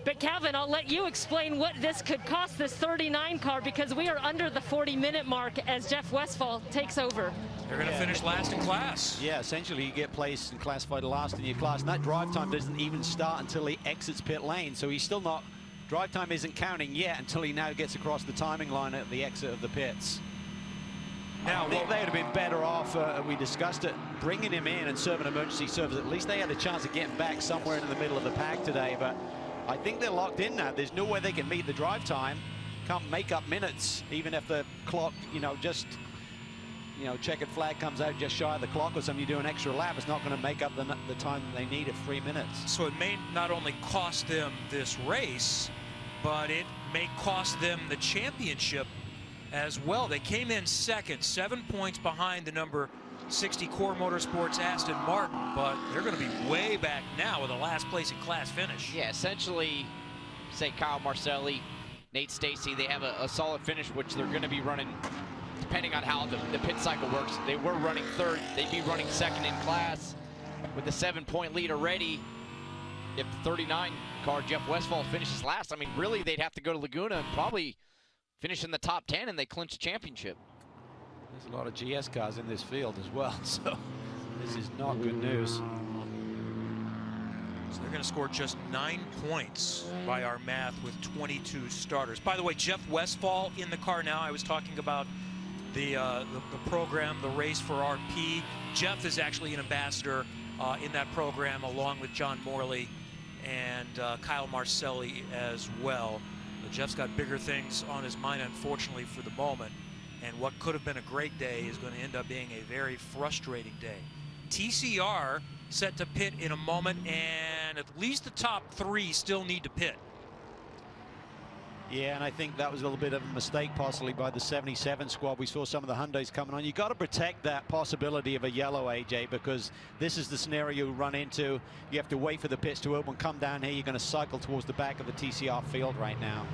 But Calvin, I'll let you explain what this could cost this 39 car, because we are under the 40-minute mark as Jeff Westphal takes over. They're going to finish last in class. Yeah, essentially you get placed and classified last in your class, and that drive time doesn't even start until he exits pit lane. So he's still not, drive time isn't counting yet until he now gets across the timing line at the exit of the pits. Now, I think they would have been better off, we discussed it, bringing him in and serving emergency service. At least they had a chance of getting back somewhere in the middle of the pack today, but I think they're locked in now. There's no way they can meet the drive time. Can't make up minutes, even if the clock, just, checkered flag comes out just shy of the clock or something. You do an extra lap, it's not going to make up the time that they need of 3 minutes. So it may not only cost them this race, but it may cost them the championship as well. They came in second, 7 points behind the number 60 Core Motorsports Aston Martin, but they're going to be way back now with a last place in class finish. Yeah, essentially, say Kyle Marcelli, Nate Stacey, they have a solid finish, which they're going to be running, depending on how the pit cycle works. They were running third, they'd be running second in class with a 7-point lead already. If the 39 car, Jeff Westphal, finishes last, I mean, really, they'd have to go to Laguna and probably finish in the top 10 and they clinch the championship. There's a lot of GS cars in this field as well, so this is not good news. So they're going to score just 9 points by our math with 22 starters. By the way, Jeff Westphal in the car now. I was talking about the program, the race for RP. Jeff is actually an ambassador in that program, along with John Morley and Kyle Marcelli as well. But Jeff's got bigger things on his mind, unfortunately, for the moment. And what could have been a great day is going to end up being a very frustrating day. TCR set to pit in a moment, and at least the top 3 still need to pit. Yeah, and I think that was a little bit of a mistake possibly by the 77 squad. We saw some of the Hyundais coming on. You got to protect that possibility of a yellow, AJ, because this is the scenario you run into. You have to wait for the pits to open, come down here. You're going to cycle towards the back of the TCR field right now.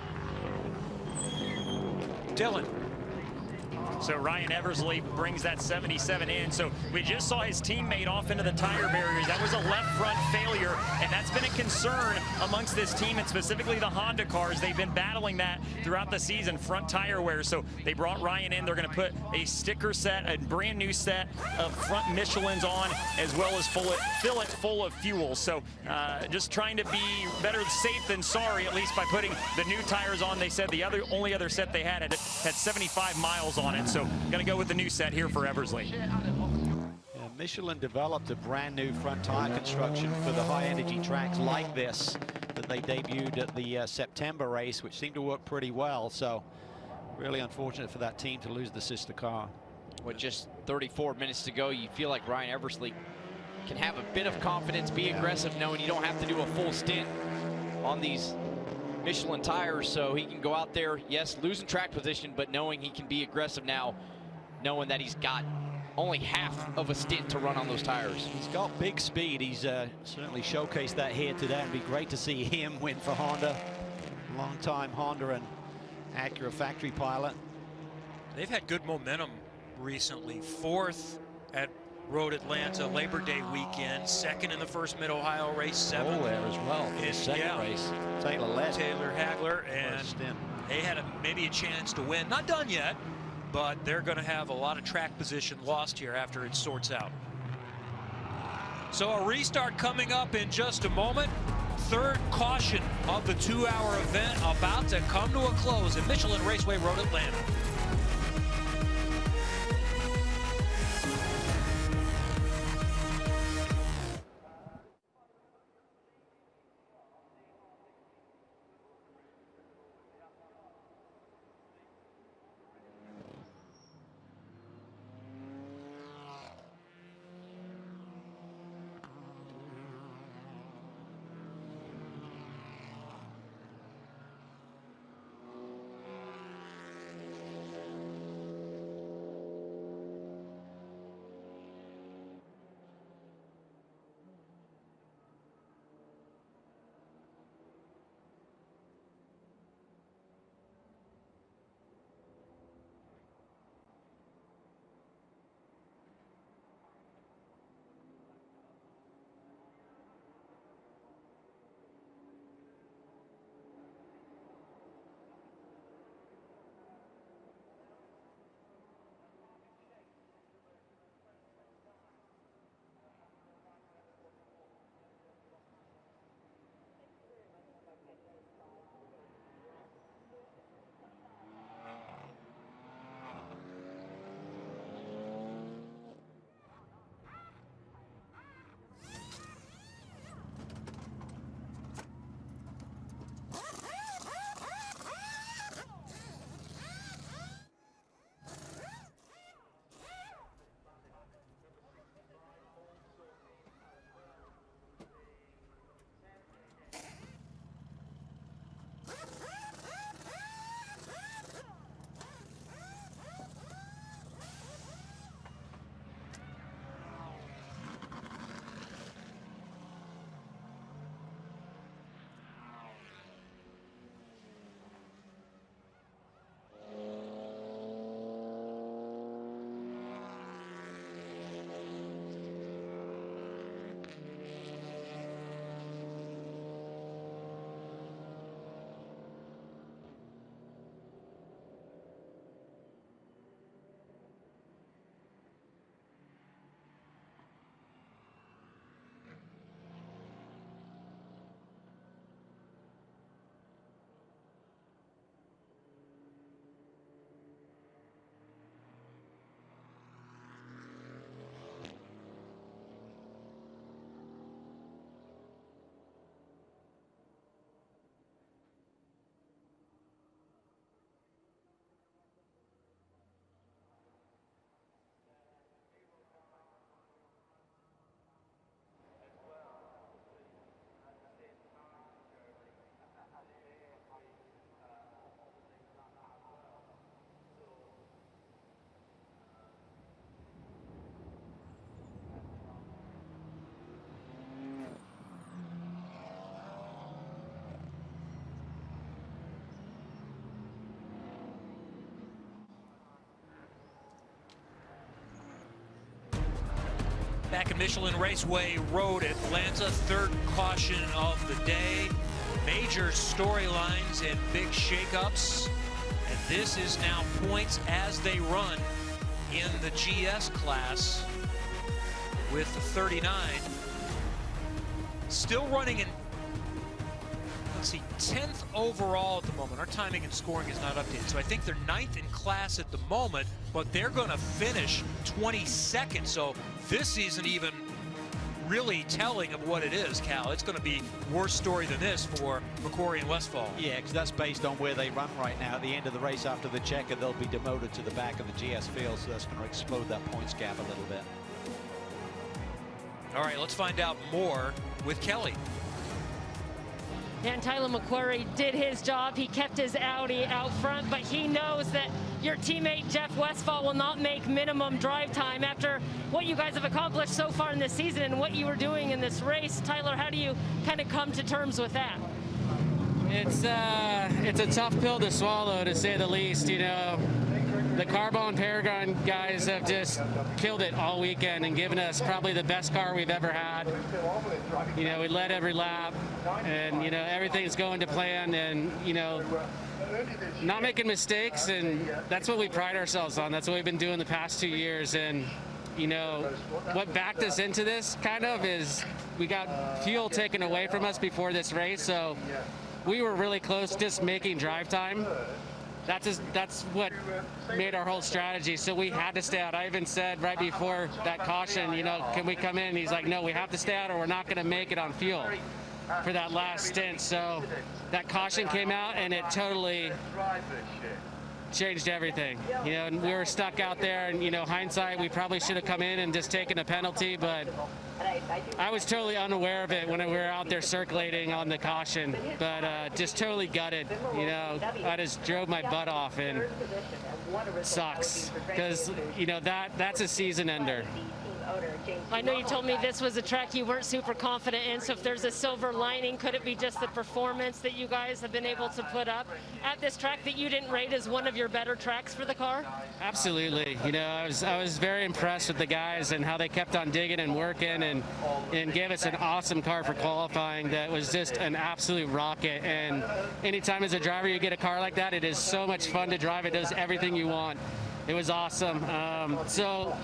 Dylan. So Ryan Eversley brings that 77 in. So we just saw his teammate off into the tire barriers. That was a left front failure, and that's been a concern amongst this team, and specifically the Honda cars. They've been battling that throughout the season, front tire wear. So they brought Ryan in. They're going to put a sticker set, a brand new set of front Michelins on, as well as fill it full of fuel. So just trying to be better safe than sorry, at least by putting the new tires on. They said the only other set they had 75 miles on it. So going to go with the new set here for Eversley. Yeah, Michelin developed a brand new front tire construction for the high energy tracks like this that they debuted at the September race, which seemed to work pretty well. So really unfortunate for that team to lose the sister car. With just 34 minutes to go, you feel like Ryan Eversley can have a bit of confidence, be aggressive, knowing you don't have to do a full stint on these Michelin tires, so he can go out there, yes, losing track position, but knowing he can be aggressive now, knowing that he's got only half of a stint to run on those tires. He's got big speed. He's certainly showcased that here today. It'd be great to see him win for Honda. Long-time Honda and Acura factory pilot. They've had good momentum recently. 4th at Road Atlanta Labor Day weekend, 2nd in the first Mid-Ohio race, 7th there as well for the second race. Taylor Hagler, and they had maybe a chance to win. Not done yet, but they're going to have a lot of track position lost here after it sorts out. So a restart coming up in just a moment. 3rd caution of the 2-hour event about to come to a close at Michelin Raceway Road Atlanta. Back at Michelin Raceway Road, Atlanta, third caution of the day. Major storylines and big shakeups. And this is now points as they run in the GS class with the 39. Still running in, let's see, 10th overall at the moment. Our timing and scoring is not updated. So I think they're 9th in class at the moment, but they're going to finish 22nd. So this isn't even really telling of what it is, Cal. It's going to be worse story than this for McQuarrie and Westfall. Yeah, because that's based on where they run right now. At the end of the race after the checker, they'll be demoted to the back of the GS field, so that's going to explode that points gap a little bit. All right, let's find out more with Kelly. And Tyler McQuarrie did his job. He kept his Audi out front, but he knows that your teammate Jeff Westfall will not make minimum drive time after what you guys have accomplished so far in this season and what you were doing in this race. Tyler, how do you kind of come to terms with that? It's a tough pill to swallow, to say the least. You know, the Carbone Paragon guys have just killed it all weekend and given us probably the best car we've ever had. You know, we led every lap, and you know, everything's going to plan, and you know, not making mistakes, and that's what we pride ourselves on. That's what we've been doing the past 2 years. And you know, what backed us into this kind of is we got fuel taken away from us before this race, so we were really close just making drive time. That's what made our whole strategy. So we had to stay out. I even said right before that caution, you know, can we come in? And he's like, no, we have to stay out or we're not going to make it on fuel for that last stint. So that caution came out and it totally changed everything. You know, and we were stuck out there, and you know, hindsight, we probably should have come in and just taken a penalty, but I was totally unaware of it when we were out there circulating on the caution, but just totally gutted. You know, I just drove my butt off, and it sucks because you know that's a season ender. I know you told me this was a track you weren't super confident in, so if there's a silver lining, could it be just the performance that you guys have been able to put up at this track that you didn't rate as one of your better tracks for the car? Absolutely. You know, I was very impressed with the guys and how they kept on digging and working and gave us an awesome car for qualifying that was just an absolute rocket. And anytime as a driver you get a car like that, it is so much fun to drive. It does everything you want. It was awesome. So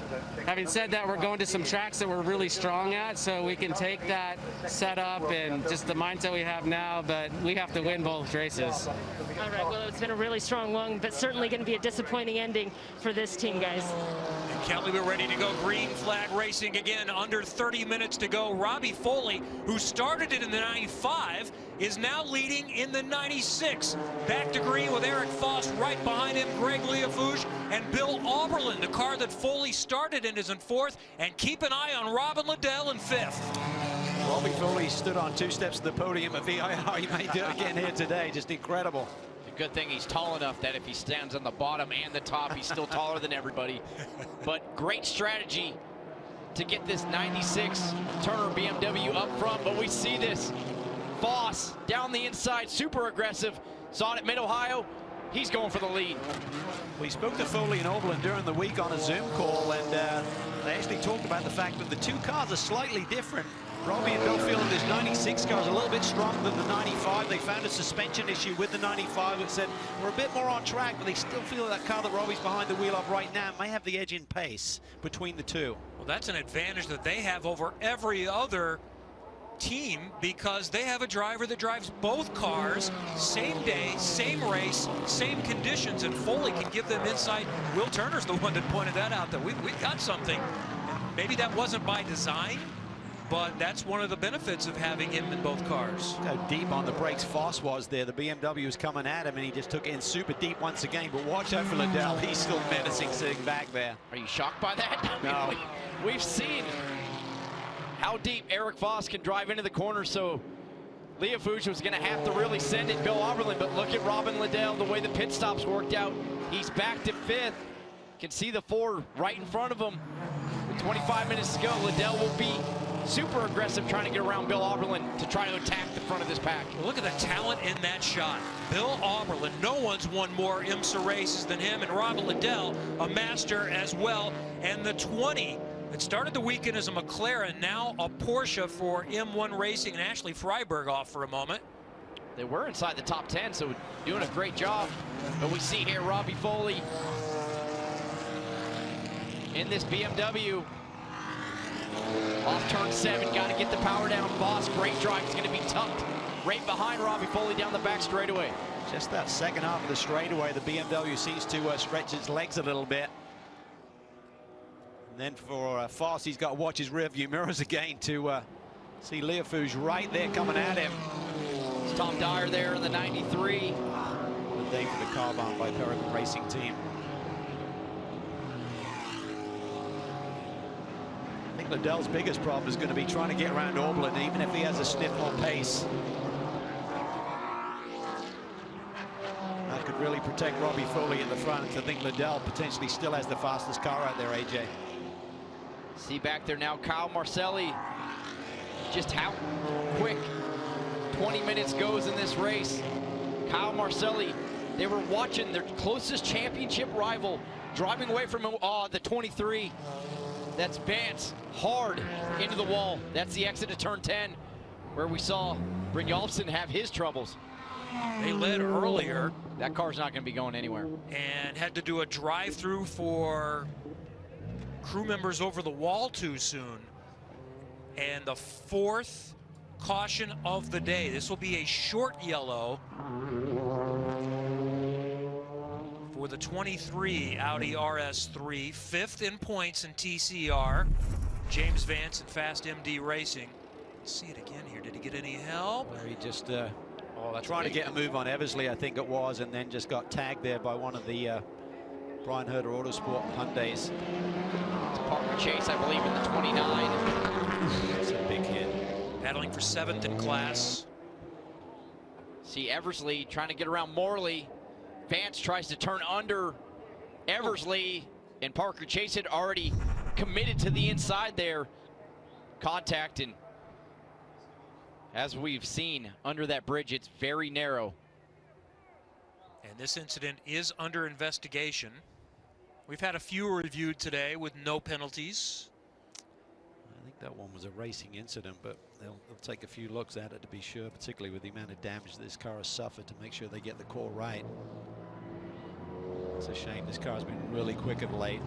having said that, we're going to some tracks that we're really strong at, so we can take that setup and just the mindset we have now, but we have to win both races. All right, well, it's been a really strong one, but certainly going to be a disappointing ending for this team, guys. And Kelly, we're ready to go. Green flag racing again, under 30 minutes to go. Robbie Foley, who started it in the 95, is now leading in the 96. Back to green with Eric Foss right behind him, Greg Leafouche and Bill Auberland. The car that Foley started in is in fourth, and keep an eye on Robin Liddell in fifth. Robbie Foley stood on 2 steps of the podium at VIR. He may do it again here today. Just incredible. Good thing he's tall enough that if he stands on the bottom and the top, he's still taller than everybody. But great strategy to get this 96 Turner BMW up front. But we see this Foss down the inside, super aggressive. Saw it at Mid-Ohio. He's going for the lead. We spoke to Foley and Oberlin during the week on a Zoom call, and they actually talked about the fact that the 2 cars are slightly different. Robbie and Bill feel that this 96 car is a little bit stronger than the 95. They found a suspension issue with the 95 that said we're a bit more on track, but they still feel that car that Robbie's behind the wheel of right now may have the edge in pace between the two. Well, that's an advantage that they have over every other team because they have a driver that drives both cars, same day, same race, same conditions, and Foley can give them insight. Will Turner's the one that pointed that out, that we've got something. And maybe that wasn't by design, but that's one of the benefits of having him in both cars. Look how deep on the brakes Foss was there. The BMW was coming at him, and he just took it in super deep once again. But watch out for Liddell. He's still menacing sitting back there. Are you shocked by that? No. We've seen how deep Eric Foss can drive into the corner, so Leafouche was going to have to really send it Bill Auberland. But look at Robin Liddell, the way the pit stops worked out. He's back to 5th. Can see the 4 right in front of him. With 25 minutes to go, Liddell will be super aggressive trying to get around Bill Auberland to try to attack the front of this pack. Well, look at the talent in that shot. Bill Auberland, no one's won more IMSA races than him, and Robin Liddell, a master as well. And the 20 It started the weekend as a McLaren, now a Porsche for M1 Racing, and Ashley Freiberg off for a moment. They were inside the top 10, so doing a great job. But we see here Robbie Foley in this BMW. Off turn 7, got to get the power down. Voss, great drive. He's going to be tucked right behind Robbie Foley down the back straightaway. Just that second half of the straightaway, the BMW seems to stretch its legs a little bit. And then for Voss, he's got to watch his rearview mirrors again to see Leofou's right there coming at him. It's Tom Dyer there in the 93. Good day for the Carbon by Peregrine Racing Team. I think Liddell's biggest problem is going to be trying to get around Orblin, even if he has a sniff more pace. That could really protect Robbie Foley at the front. I think Liddell potentially still has the fastest car out there, AJ. See back there now, Kyle Marcelli. Just how quick 20 minutes goes in this race. Kyle Marcelli, they were watching their closest championship rival driving away from the 23. That's Vance, hard into the wall. That's the exit of turn 10, where we saw Brynjolfsson have his troubles. They led earlier. That car's not going to be going anywhere. And had to do a drive-through for crew members over the wall too soon. And the 4th caution of the day. This will be a short yellow for the 23 Audi RS3, 5th in points in TCR. James Vance and Fast MD Racing. Let's see it again here. Did he get any help? Where he just trying to get a move on Eversley, I think it was, and then just got tagged there by one of the Brian Herder Autosport Hyundais. It's Parker Chase, I believe, in the 29. That's a big hit. Battling for 7th in class. See Eversley trying to get around Morley. Vance tries to turn under Eversley, and Parker Chase had already committed to the inside there. Contact, and as we've seen under that bridge, it's very narrow. And this incident is under investigation. We've had a few reviewed today with no penalties. I think that one was a racing incident, but they'll take a few looks at it to be sure, particularly with the amount of damage this car has suffered, to make sure they get the call right. It's a shame. This car's been really quick of late.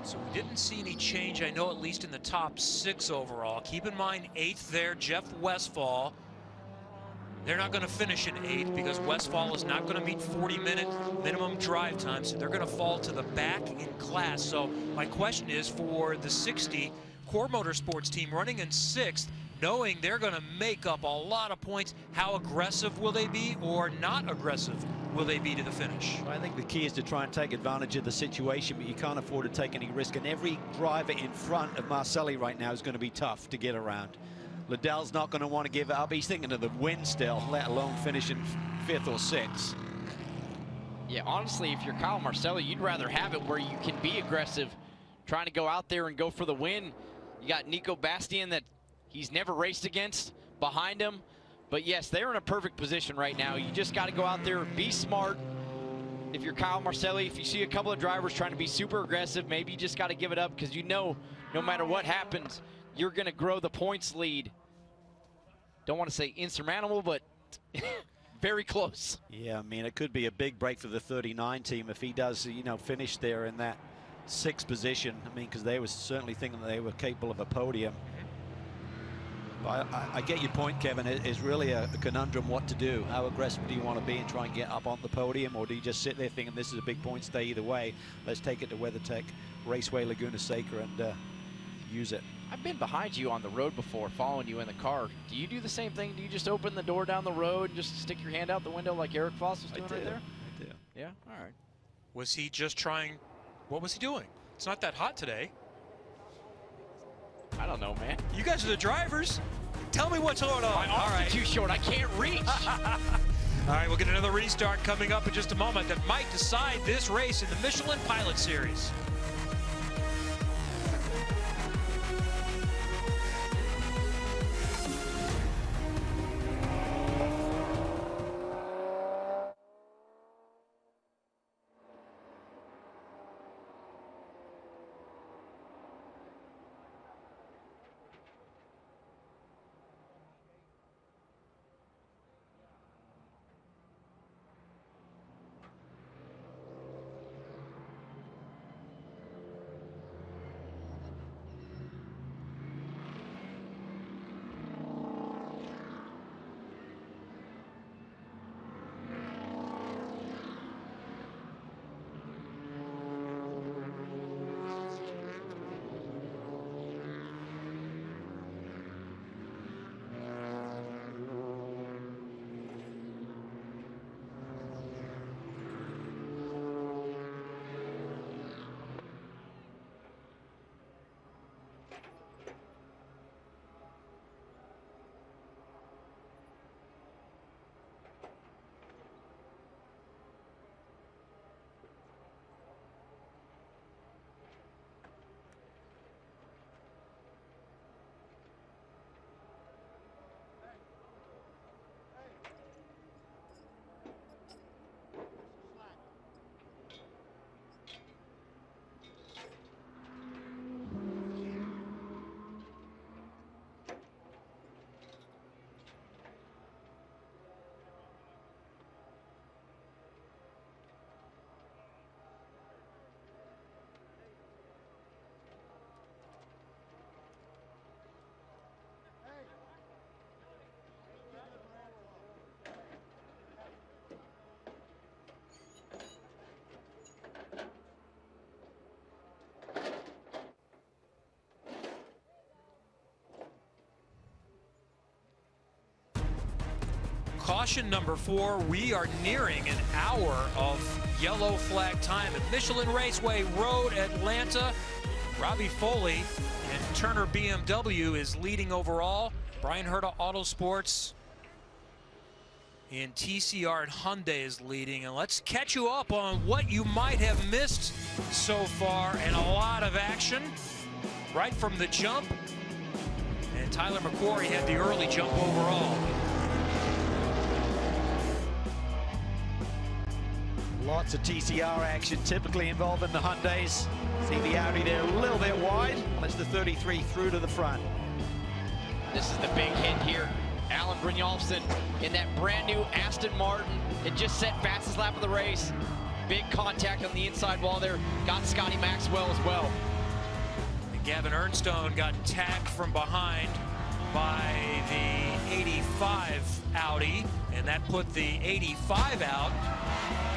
So we didn't see any change, I know, at least in the top 6 overall. Keep in mind, 8th there, Jeff Westphal. They're not going to finish in 8th because Westphal is not going to meet 40-minute minimum drive time, so they're going to fall to the back in class. So my question is, for the 60 Core Motorsports team running in 6th, knowing they're going to make up a lot of points, how aggressive will they be, or not aggressive will they be to the finish? I think the key is to try and take advantage of the situation, but you can't afford to take any risk. And every driver in front of Marcelli right now is going to be tough to get around. Liddell's not going to want to give it up. He's thinking of the win still, let alone finishing 5th or 6th. Yeah, honestly, if you're Kyle Marcelli, you'd rather have it where you can be aggressive, trying to go out there and go for the win. You got Nico Bastian that he's never raced against behind him. But yes, they're in a perfect position right now. You just got to go out there, be smart. If you're Kyle Marcelli, if you see a couple of drivers trying to be super aggressive, maybe you just got to give it up, because you know no matter what happens, you're going to grow the points lead. Don't want to say insurmountable, but very close. Yeah, I mean, it could be a big break for the 39 team if he does, you know, finish there in that 6th position. I mean, because they were certainly thinking that they were capable of a podium. I get your point, Kevin. It is really a conundrum what to do. How aggressive do you want to be and try and get up on the podium, or do you just sit there thinking this is a big point stay either way? Let's take it to WeatherTech Raceway Laguna Seca and use it. I've been behind you on the road before, following you in the car. Do you do the same thing? Do you just open the door down the road and just stick your hand out the window like Eric Voss was doing right there? I do. Yeah? All right. Was he just trying? What was he doing? It's not that hot today. I don't know, man. You guys are the drivers. Tell me what's going on. My arms are too short. I can't reach. All right, we'll get another restart coming up in just a moment that might decide this race in the Michelin Pilot Series. Caution number 4, we are nearing an hour of yellow flag time at Michelin Raceway Road, Atlanta. Robbie Foley and Turner BMW is leading overall. Brian Herta Autosports in TCR and Hyundai is leading. And let's catch you up on what you might have missed so far, and a lot of action right from the jump. And Tyler McQuarrie had the early jump overall. Lots of TCR action, typically involving the Hyundais. See the Audi there a little bit wide. That's the 33 through to the front. This is the big hit here. Alan Brynjolfsson in that brand new Aston Martin. It just set fastest lap of the race. Big contact on the inside wall there. Got Scotty Maxwell as well. And Gavin Ernstone got tagged from behind by the 85 Audi, and that put the 85 out.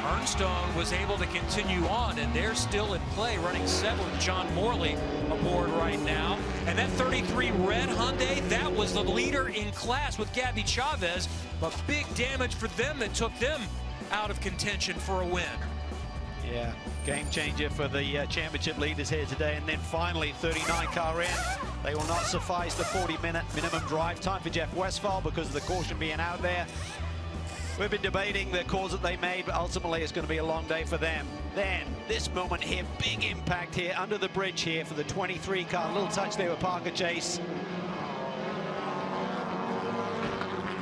Ernstone was able to continue on, and they're still in play, running 7th. John Morley aboard right now. And that 33 red Hyundai, that was the leader in class with Gabby Chavez, but big damage for them that took them out of contention for a win. Yeah, game changer for the championship leaders here today. And then finally, 39 car in. They will not suffice the 40-minute minimum drive time for Jeff Westphal because of the caution being out there. We've been debating the calls that they made, but ultimately it's going to be a long day for them. Then, this moment here, big impact here, under the bridge here for the 23 car. A little touch there with Parker Chase.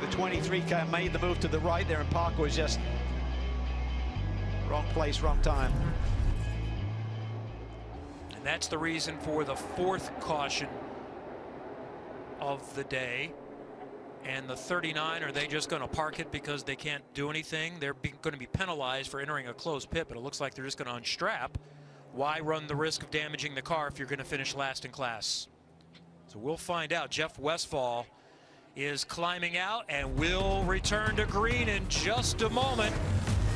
The 23 car made the move to the right there, and Parker was just wrong place, wrong time. And that's the reason for the 4th caution of the day. And the 39, are they just going to park it because they can't do anything? They're going to be penalized for entering a closed pit, but it looks like they're just going to unstrap. Why run the risk of damaging the car if you're going to finish last in class? So we'll find out. Jeff Westphal is climbing out and will return to green in just a moment.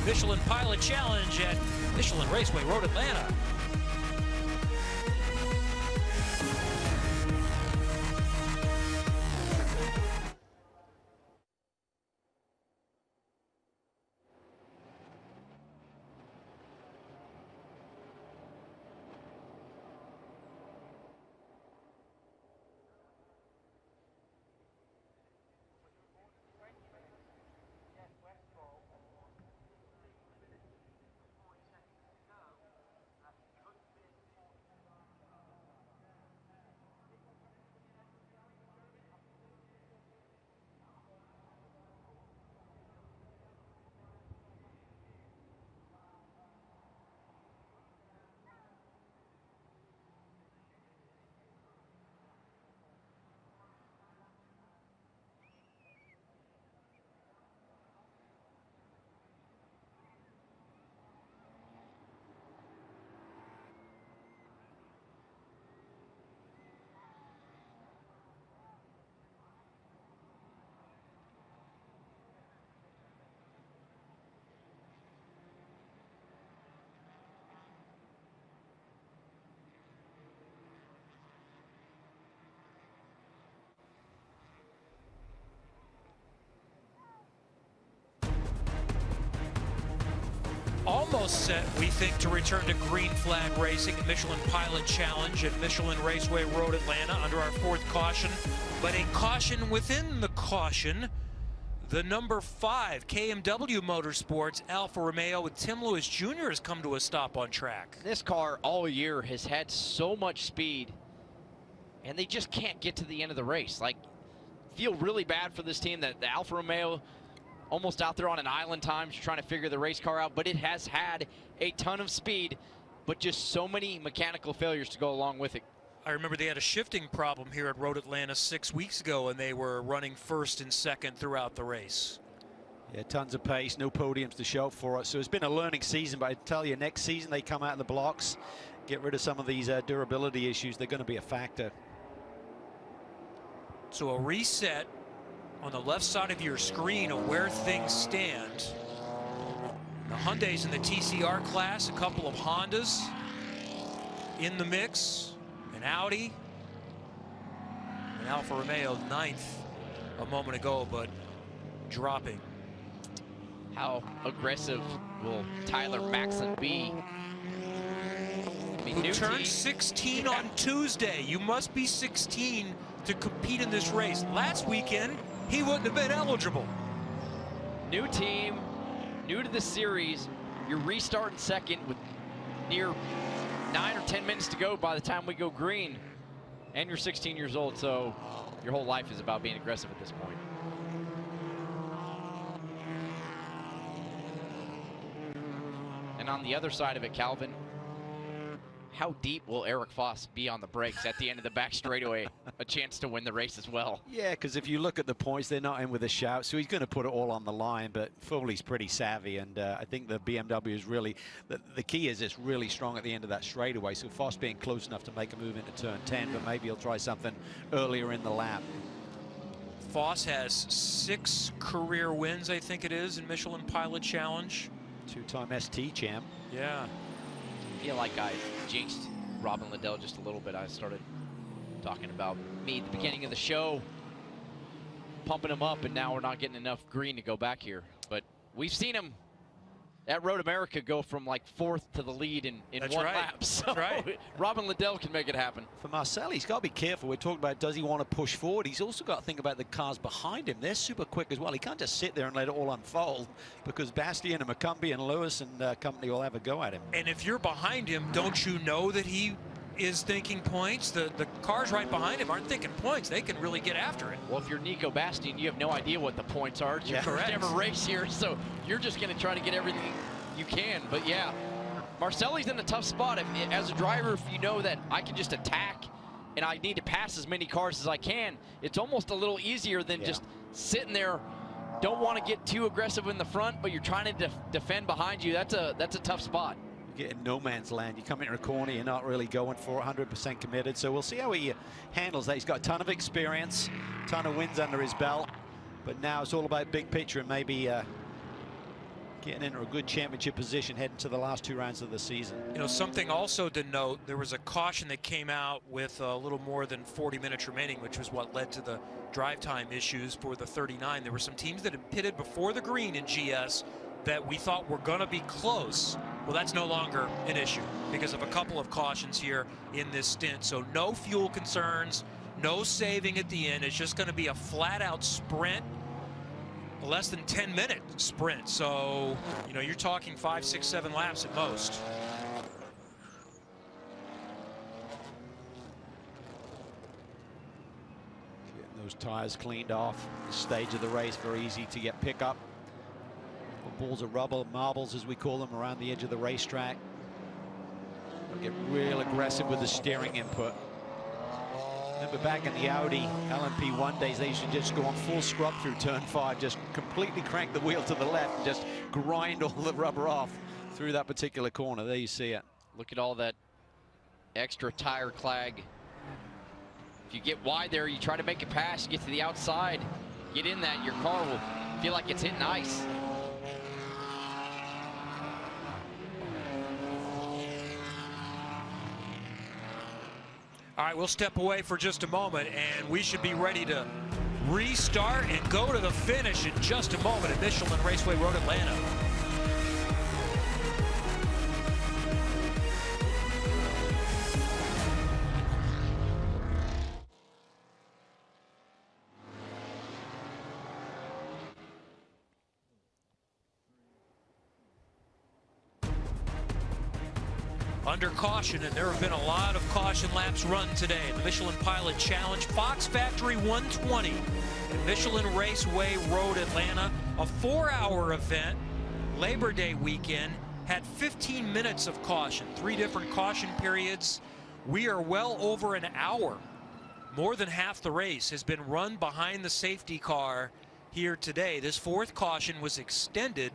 Michelin Pilot Challenge at Michelin Raceway Road, Atlanta. Almost set, we think, to return to green flag racing at Michelin Pilot Challenge at Michelin Raceway Road, Atlanta, under our 4th caution. But a caution within the caution, the number 5 KMW Motorsports Alfa Romeo with Tim Lewis Jr. has come to a stop on track. This car all year has had so much speed, and they just can't get to the end of the race. Like, feel really bad for this team that the Alfa Romeo almost out there on an island time trying to figure the race car out, but it has had a ton of speed, but just so many mechanical failures to go along with it. I remember they had a shifting problem here at Road Atlanta 6 weeks ago, and they were running 1st and 2nd throughout the race. Yeah, tons of pace, no podiums to show for us. So it's been a learning season, but I tell you, next season they come out in the blocks, get rid of some of these durability issues. They're going to be a factor. So a reset on the left side of your screen of where things stand. The Hyundais in the TCR class, a couple of Hondas in the mix, an Audi, an Alfa Romeo 9th a moment ago, but dropping. How aggressive will Tyler Maxson be? I mean, Who turned 16 on Tuesday. You must be 16 to compete in this race. Last weekend, he wouldn't have been eligible. New team, new to the series. You're restarting second with near 9 or 10 minutes to go by the time we go green. And you're 16 years old, so your whole life is about being aggressive at this point. And on the other side of it, Calvin, how deep will Eric Foss be on the brakes at the end of the back straightaway? A chance to win the race as well. Yeah, because if you look at the points, they're not in with a shout, so he's going to put it all on the line. But Foley's pretty savvy, and I think the BMW is really, the key is it's really strong at the end of that straightaway. So Foss being close enough to make a move into turn 10, but maybe he'll try something earlier in the lap. Foss has 6 career wins, I think it is, in Michelin Pilot Challenge. 2-time ST champ. Yeah. I feel like I jinxed Robin Liddell just a little bit. I started talking about me at the beginning of the show, pumping him up, and now we're not getting enough green to go back here. But we've seen him at Road America go from like 4th to the lead in one lap. So That's right. Robin Liddell can make it happen. For Marcel, he's got to be careful. We're talking about, does he want to push forward? He's also got to think about the cars behind him. They're super quick as well. He can't just sit there and let it all unfold, because Bastian and McCumbee and Lewis and company will have a go at him. And if you're behind him, don't you know that he is thinking points? The cars right behind him aren't thinking points. They can really get after it. Well, if you're Nico Bastian, you have no idea what the points are. It's your first ever race here, so you're just going to try to get everything you can. But yeah, Marcelli's in a tough spot. As a driver, if you know that I can just attack and I need to pass as many cars as I can, it's almost a little easier than just sitting there. Don't want to get too aggressive in the front, but you're trying to defend behind you. That's a tough spot. Get in no man's land. You come into a corner, you're not really going for 100% committed. So we'll see how he handles that. He's got a ton of experience, ton of wins under his belt, but now it's all about big picture and maybe getting into a good championship position heading to the last 2 rounds of the season. You know, something also to note, there was a caution that came out with a little more than 40 minutes remaining, which was what led to the drive time issues for the 39. There were some teams that had pitted before the green in GS that we thought were going to be close. Well, that's no longer an issue because of a couple of cautions here in this stint. So no fuel concerns, no saving at the end. It's just going to be a flat-out sprint, a less than 10-minute sprint. So, you know, you're talking 5, 6, 7 laps at most. Getting those tires cleaned off. This stage of the race, very easy to get pickup. Balls of rubble, marbles as we call them, around the edge of the racetrack. They'll get real aggressive with the steering input. Remember back in the Audi LMP1 days, they used to just go on full scrub through turn 5, just completely crank the wheel to the left and just grind all the rubber off through that particular corner. There you see it. Look at all that extra tire clag. If you get wide there, you try to make a pass, you get to the outside, get in that, your car will feel like it's hitting ice. All right, we'll step away for just a moment, and we should be ready to restart and go to the finish in just a moment at Michelin Raceway Road, Atlanta. Under caution, and there have been a lot of caution laps run today. The Michelin Pilot Challenge, Fox Factory 120 at Michelin Raceway Road, Atlanta. A 4-hour event, Labor Day weekend, had 15 minutes of caution, 3 different caution periods. We are well over an hour. More than half the race has been run behind the safety car here today. This 4th caution was extended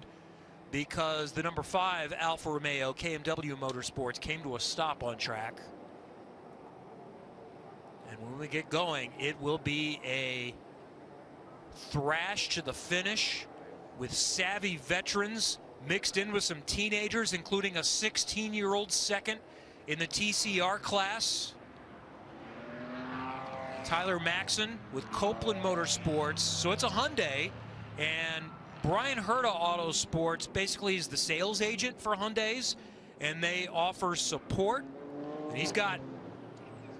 because the number 5 Alfa Romeo KMW Motorsports came to a stop on track. And when we get going, it will be a thrash to the finish with savvy veterans mixed in with some teenagers, including a 16-year-old second in the TCR class. Tyler Maxson with Copeland Motorsports. So it's a Hyundai, and Brian Herta Autosports basically is the sales agent for Hyundais, and they offer support. And he's got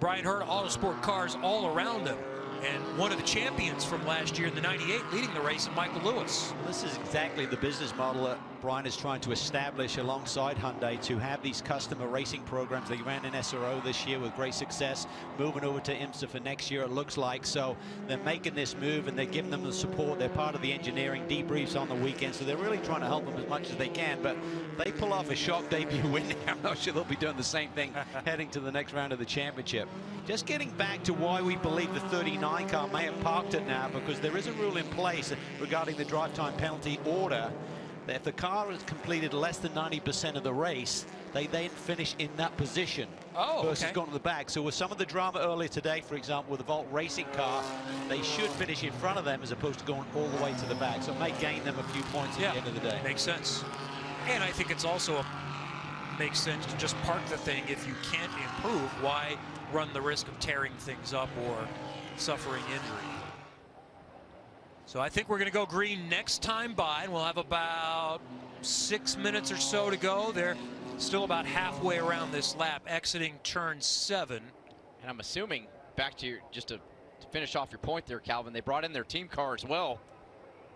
Brian Herta Autosport cars all around him. And one of the champions from last year in the 98 leading the race, Michael Lewis. This is exactly the business model that Brian is trying to establish alongside Hyundai, to have these customer racing programs. They ran in SRO this year with great success, moving over to IMSA for next year, it looks like. So they're making this move and they're giving them the support. They're part of the engineering debriefs on the weekend, so they're really trying to help them as much as they can. But they pull off a shock debut win there. I'm not sure they'll be doing the same thing heading to the next round of the championship. Just getting back to why we believe the 39 car may have parked it now, because there is a rule in place regarding the drive time penalty order that if the car has completed less than 90% of the race, they then finish in that position versus going to the back. So with some of the drama earlier today, for example, with the Volt racing car, they should finish in front of them as opposed to going all the way to the back. So it may gain them a few points at the end of the day. Makes sense. And I think it's also makes sense to just park the thing. If you can't improve, why run the risk of tearing things up or suffering injury? So I think we're going to go green next time by, and we'll have about 6 minutes or so to go. They're still about halfway around this lap, exiting turn 7. And I'm assuming, back to your, just to finish off your point there, Calvin, they brought in their team car as well,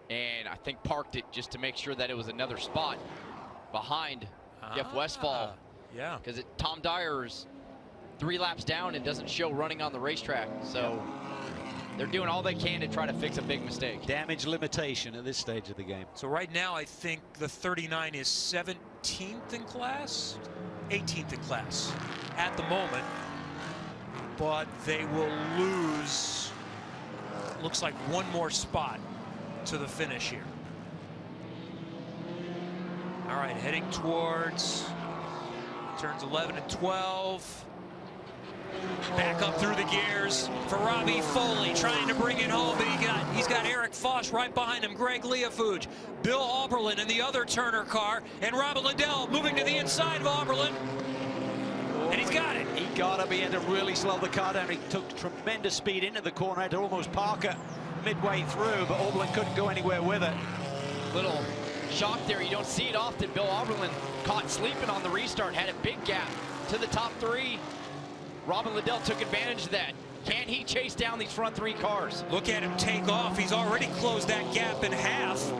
and I think parked it just to make sure that it was another spot behind Jeff Westphal. Yeah. Because Tom Dyer's 3 laps down and doesn't show running on the racetrack. So they're doing all they can to try to fix a big mistake. Damage limitation at this stage of the game. So right now, I think the 39 is 17th in class, 18th in class at the moment. But they will lose, looks like, one more spot to the finish here. All right, heading towards turns 11 and 12. Back up through the gears for Robbie Foley, trying to bring it home, but he's got Eric Foss right behind him, Greg Leafuge, Bill Auberlin in the other Turner car, and Robin Liddell moving to the inside of Auberlin, and he's got it. He got up, he had to really slow the car down. He took tremendous speed into the corner, had to almost park it midway through, but Auberlin couldn't go anywhere with it. Little shock there, you don't see it often. Bill Auberlin caught sleeping on the restart, had a big gap to the top 3. Robin Liddell took advantage of that. Can he chase down these front 3 cars? Look at him take off. He's already closed that gap in half.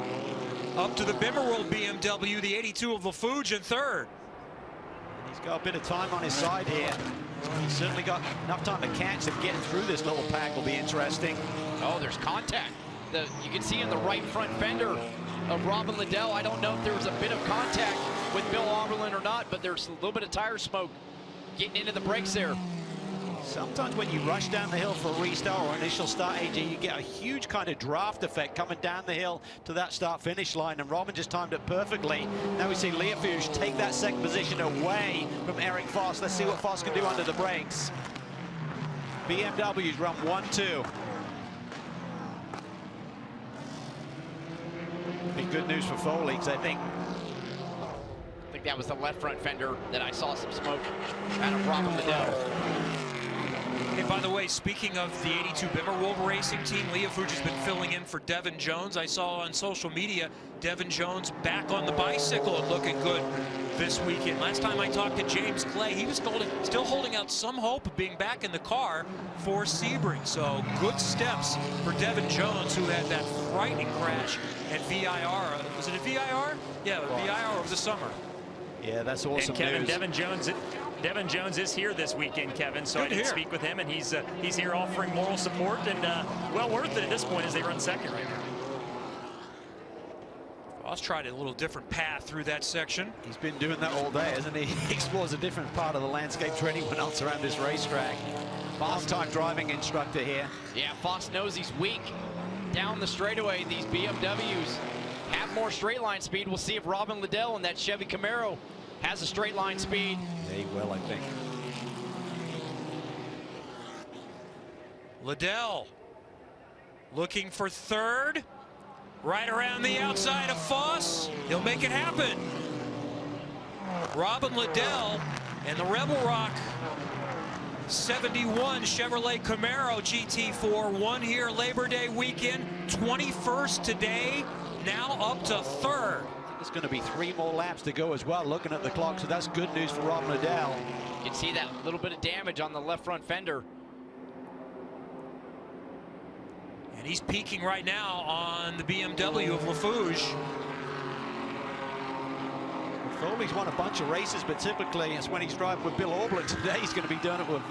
Up to the Bimmerworld BMW, the 82 of Lafuge in 3rd. He's got a bit of time on his side here. He's certainly got enough time to catch him. Getting through this little pack will be interesting. Oh, there's contact. You can see in the right front fender of Robin Liddell. I don't know if there was a bit of contact with Bill Auberlin or not, but there's a little bit of tire smoke getting into the brakes there. Sometimes when you rush down the hill for a restart or initial start, AJ, you get a huge kind of draft effect coming down the hill to that start-finish line, and Robin just timed it perfectly. Now we see Leafuge take that second position away from Eric Foss. Let's see what Foss can do under the brakes. BMW's run 1-2. Be good news for Foley, because I think that was the left front fender that I saw some smoke out of Robin Liddell. Hey, by the way, speaking of the 82 Bimmerworld racing team, Leafuge has been filling in for Devin Jones. I saw on social media Devin Jones back on the bicycle and looking good this weekend. Last time I talked to James Clay, he was still holding out some hope of being back in the car for Sebring. So good steps for Devin Jones, who had that frightening crash at VIR. Was it a VIR? Yeah, VIR over the summer. Yeah, that's awesome. And Kevin, news. Devin Jones is here this weekend, Kevin, so I did speak with him, and he's here offering moral support, and well worth it at this point as they run second right now. Foss tried a little different path through that section. He's been doing that all day, hasn't he? He explores a different part of the landscape to anyone else around this racetrack. Long-time driving instructor here. Yeah, Foss knows he's weak down the straightaway. These BMWs have more straight line speed. We'll see if Robin Liddell in that Chevy Camaro has a straight line speed. Yeah, he will, I think. Liddell looking for 3rd, right around the outside of Foss. He'll make it happen. Robin Liddell and the Rebel Rock 71 Chevrolet Camaro GT4 won here Labor Day weekend, 21st today. now up to third. There's going to be 3 more laps to go as well, looking at the clock, so that's good news for Rob Liddell. You can see that little bit of damage on the left front fender. And he's peaking right now on the BMW of Lafuge. Foley's won a bunch of races, but typically it's when he's driving with Bill Auberlen. Today he's going to be doing it with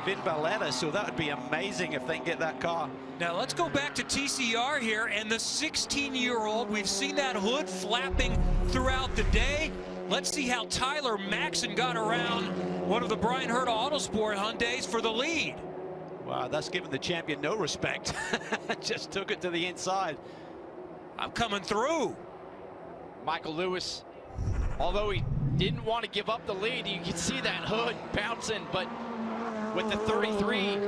Vin Valletta, so that would be amazing if they can get that car. Now let's go back to TCR here, and the 16-year-old, we've seen that hood flapping throughout the day. Let's see how Tyler Maxson got around one of the Brian Herta Autosport Hyundais for the lead. Wow, that's giving the champion no respect. Just took it to the inside. I'm coming through. Michael Lewis, although he didn't want to give up the lead, you can see that hood bouncing, but with the 33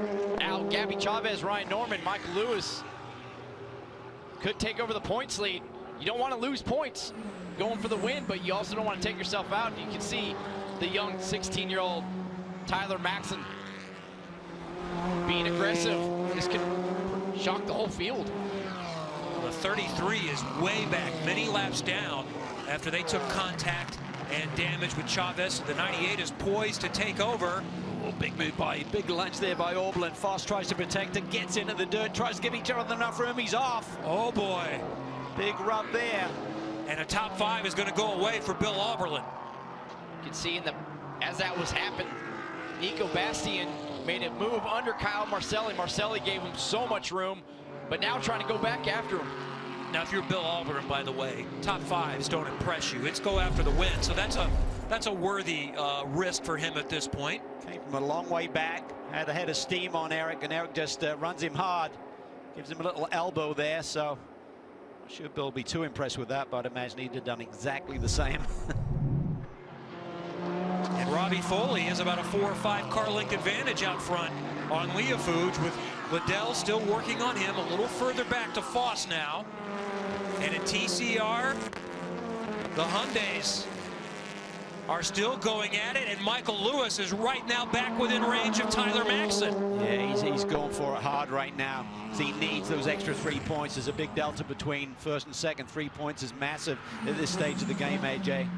out, Gabby Chavez, Ryan Norman, Michael Lewis could take over the points lead. You don't want to lose points going for the win, but you also don't want to take yourself out. You can see the young 16-year-old Tyler Maxson being aggressive. This could shock the whole field. The 33 is way back, many laps down after they took contact and damage with Chavez. The 98 is poised to take over. Oh, big lunge there by Auberlen. Foss tries to protect it, gets into the dirt, tries to give each other enough room. He's off. Oh boy. Big rub there. And a top 5 is going to go away for Bill Auberlen. You can see as that was happening, Nico Bastian made it move under Kyle Marcelli. Marcelli gave him so much room, but now trying to go back after him. Now, if you're Bill Auberlen, by the way, top 5s don't impress you. It's go after the win. So that's a worthy risk for him at this point. Came from a long way back, had a head of steam on Eric, and Eric just runs him hard. Gives him a little elbow there, so I'm sure Bill will be too impressed with that, but I'd imagine he'd have done exactly the same. And Robbie Foley has about a 4 or 5 car length advantage out front on Leafuge, with Liddell still working on him a little further back to Foss now. And in TCR, the Hyundais are still going at it, and Michael Lewis is right now back within range of Tyler Maxson. Yeah, he's going for it hard right now. He needs those extra 3 points. There's a big delta between first and second. 3 points is massive at this stage of the game, AJ.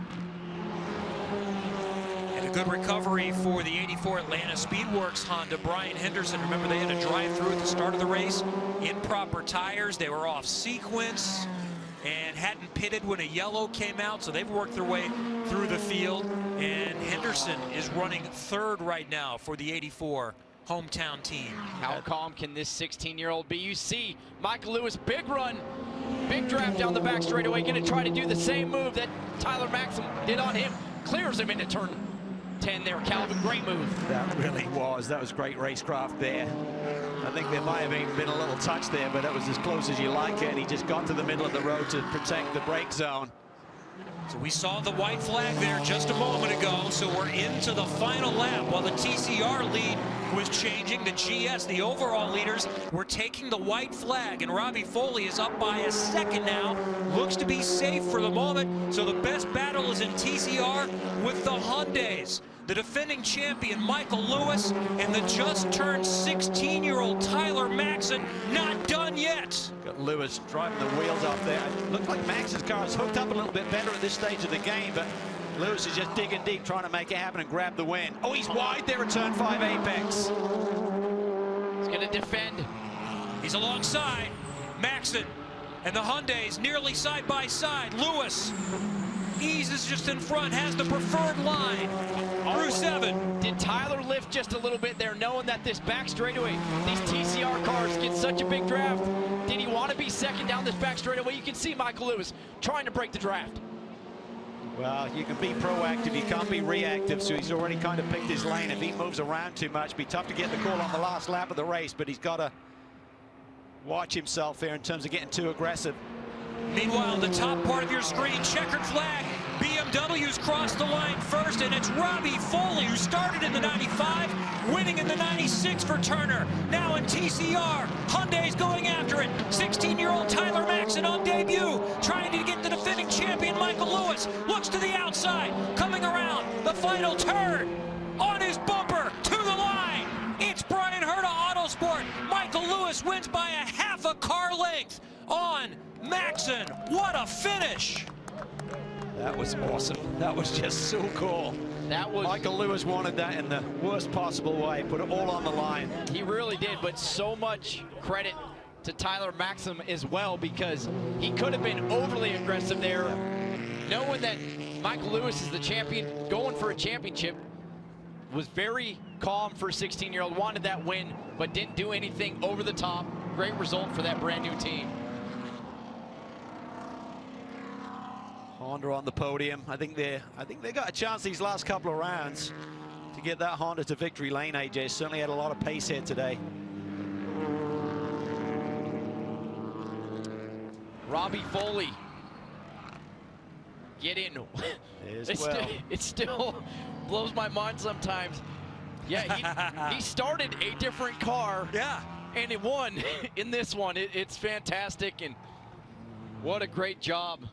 And a good recovery for the 84 Atlanta Speedworks Honda. Brian Henderson, remember they had to drive through at the start of the race. Improper tires, they were off sequence and hadn't pitted when a yellow came out, so they've worked their way through the field. And Henderson is running third right now for the 84 hometown team. How calm can this 16-year-old be? You see Michael Lewis, big run, big draft down the back straightaway, going to try to do the same move that Tyler Maxson did on him. Clears him into turn 10 there. Calvin, great move. That really was. That was great racecraft there. I think there might have even been a little touch there, but it was as close as you like it, and he just got to the middle of the road to protect the brake zone. So we saw the white flag there just a moment ago, so we're into the final lap. While the TCR lead was changing, the GS, the overall leaders, were taking the white flag, and Robbie Foley is up by a second now. Looks to be safe for the moment, so the best battle is in TCR with the Hyundais. The defending champion Michael Lewis and the just turned 16-year-old Tyler Maxson not done yet. Got Lewis driving the wheels off there. It looked like Max's car is hooked up a little bit better at this stage of the game, but Lewis is just digging deep, trying to make it happen and grab the win. Oh, he's wide there at turn 5 apex. He's going to defend. He's alongside Maxson and the Hyundais nearly side by side. Lewis eases just in front, has the preferred line through 7. Did Tyler lift just a little bit there, knowing that this back straightaway, these TCR cars get such a big draft? Did he want to be second down this back straightaway? You can see Michael Lewis trying to break the draft. Well, you can be proactive, you can't be reactive, so he's already kind of picked his lane. If he moves around too much, it'd be tough to get the call on the last lap of the race, but he's got to watch himself here in terms of getting too aggressive. Meanwhile, in the top part of your screen, checkered flag. BMW's crossed the line first, and it's Robbie Foley, who started in the 95, winning in the 96 for Turner. Now in TCR, Hyundai's going after it. 16-year-old Tyler Maxson on debut, trying to get the defending champion Michael Lewis. Looks to the outside, coming around the final turn. On his bumper, to the line. It's Brian Herta Autosport. Michael Lewis wins by a half a car length on Maxon, what a finish! That was awesome. That was just so cool. That was Michael Lewis wanted that in the worst possible way, put it all on the line. He really did, but so much credit to Tyler Maxim as well, because he could have been overly aggressive there, knowing that Michael Lewis is the champion, going for a championship. Was very calm for a 16-year-old, wanted that win, but didn't do anything over the top. Great result for that brand new team. Honda on the podium. I think they got a chance these last couple of rounds to get that Honda to victory lane. AJ certainly had a lot of pace here today. Robbie Foley. Get in. It still blows my mind sometimes. Yeah, he started a different car. Yeah. And it won in this one. It's fantastic, and what a great job.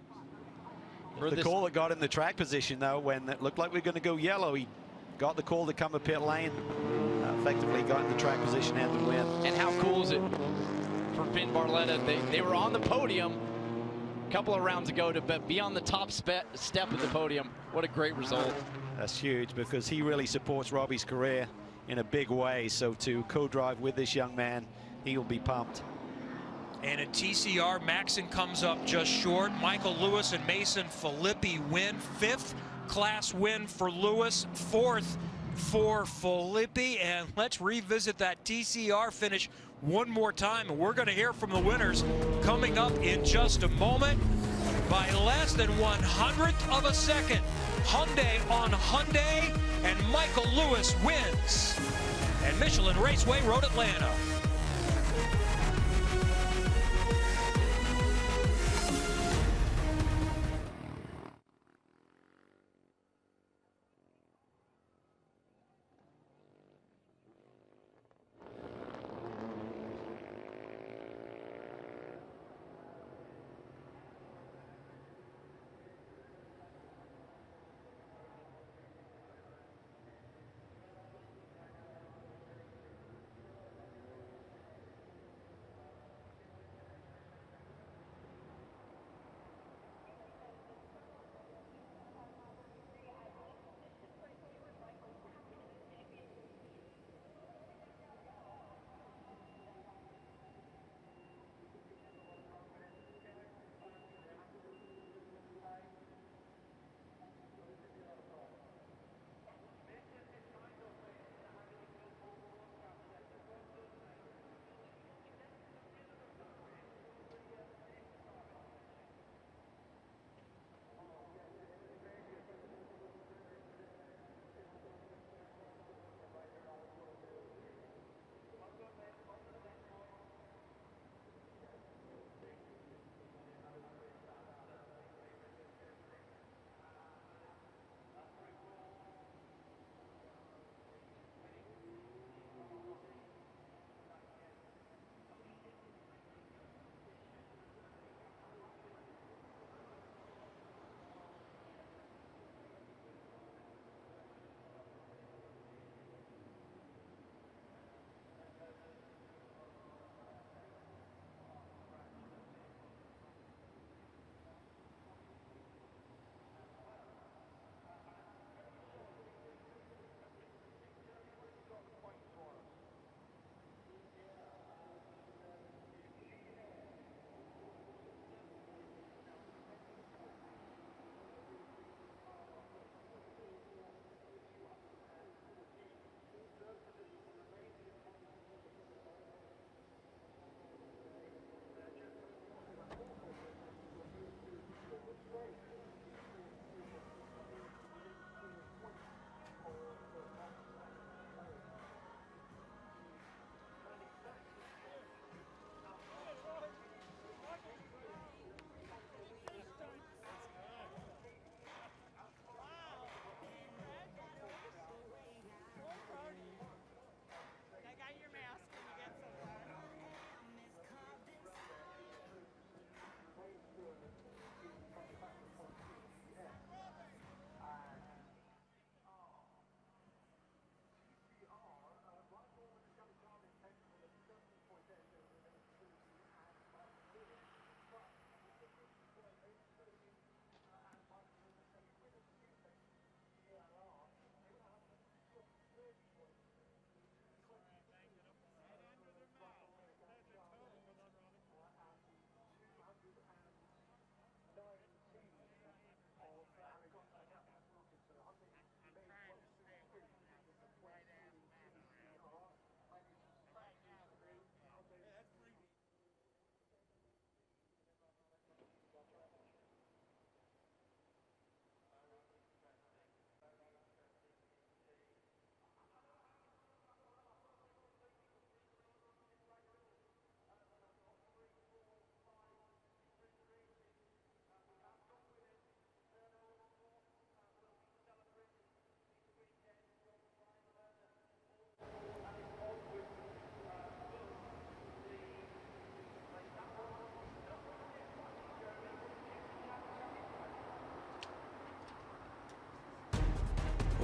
The call that got in the track position, though, when it looked like we were going to go yellow, he got the call to come to pit lane, effectively got in the track position and the win. And how cool is it for Finn Barletta? They were on the podium a couple of rounds ago to be on the top step of the podium. What a great result. That's huge, because he really supports Robbie's career in a big way. So to co-drive with this young man, he'll be pumped. And at TCR, Maxon comes up just short. Michael Lewis and Mason Filippi win. 5th class win for Lewis, 4th for Filippi. And let's revisit that TCR finish one more time. And we're going to hear from the winners coming up in just a moment. By less than 1/100th of a second, Hyundai on Hyundai, and Michael Lewis wins at Michelin Raceway Road, Atlanta.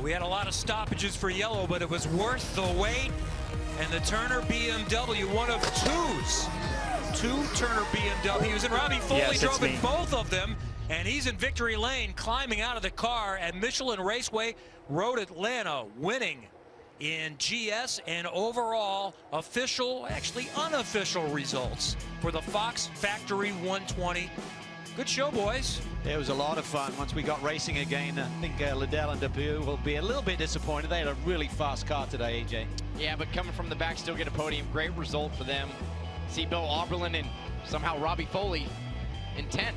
We had a lot of stoppages for yellow, but it was worth the wait. And the Turner BMW, one of two Turner BMWs, and Robbie Foley drove in both of them, and he's in victory lane, climbing out of the car at Michelin Raceway Road Atlanta, winning in GS and overall official, actually unofficial results for the Fox Factory 120. Good show, boys. It was a lot of fun. Once we got racing again, I think Liddell and Depew will be a little bit disappointed. They had a really fast car today, AJ. Yeah, but coming from the back, still get a podium. Great result for them. See Bill Auberlin and somehow Robbie Foley in 10th.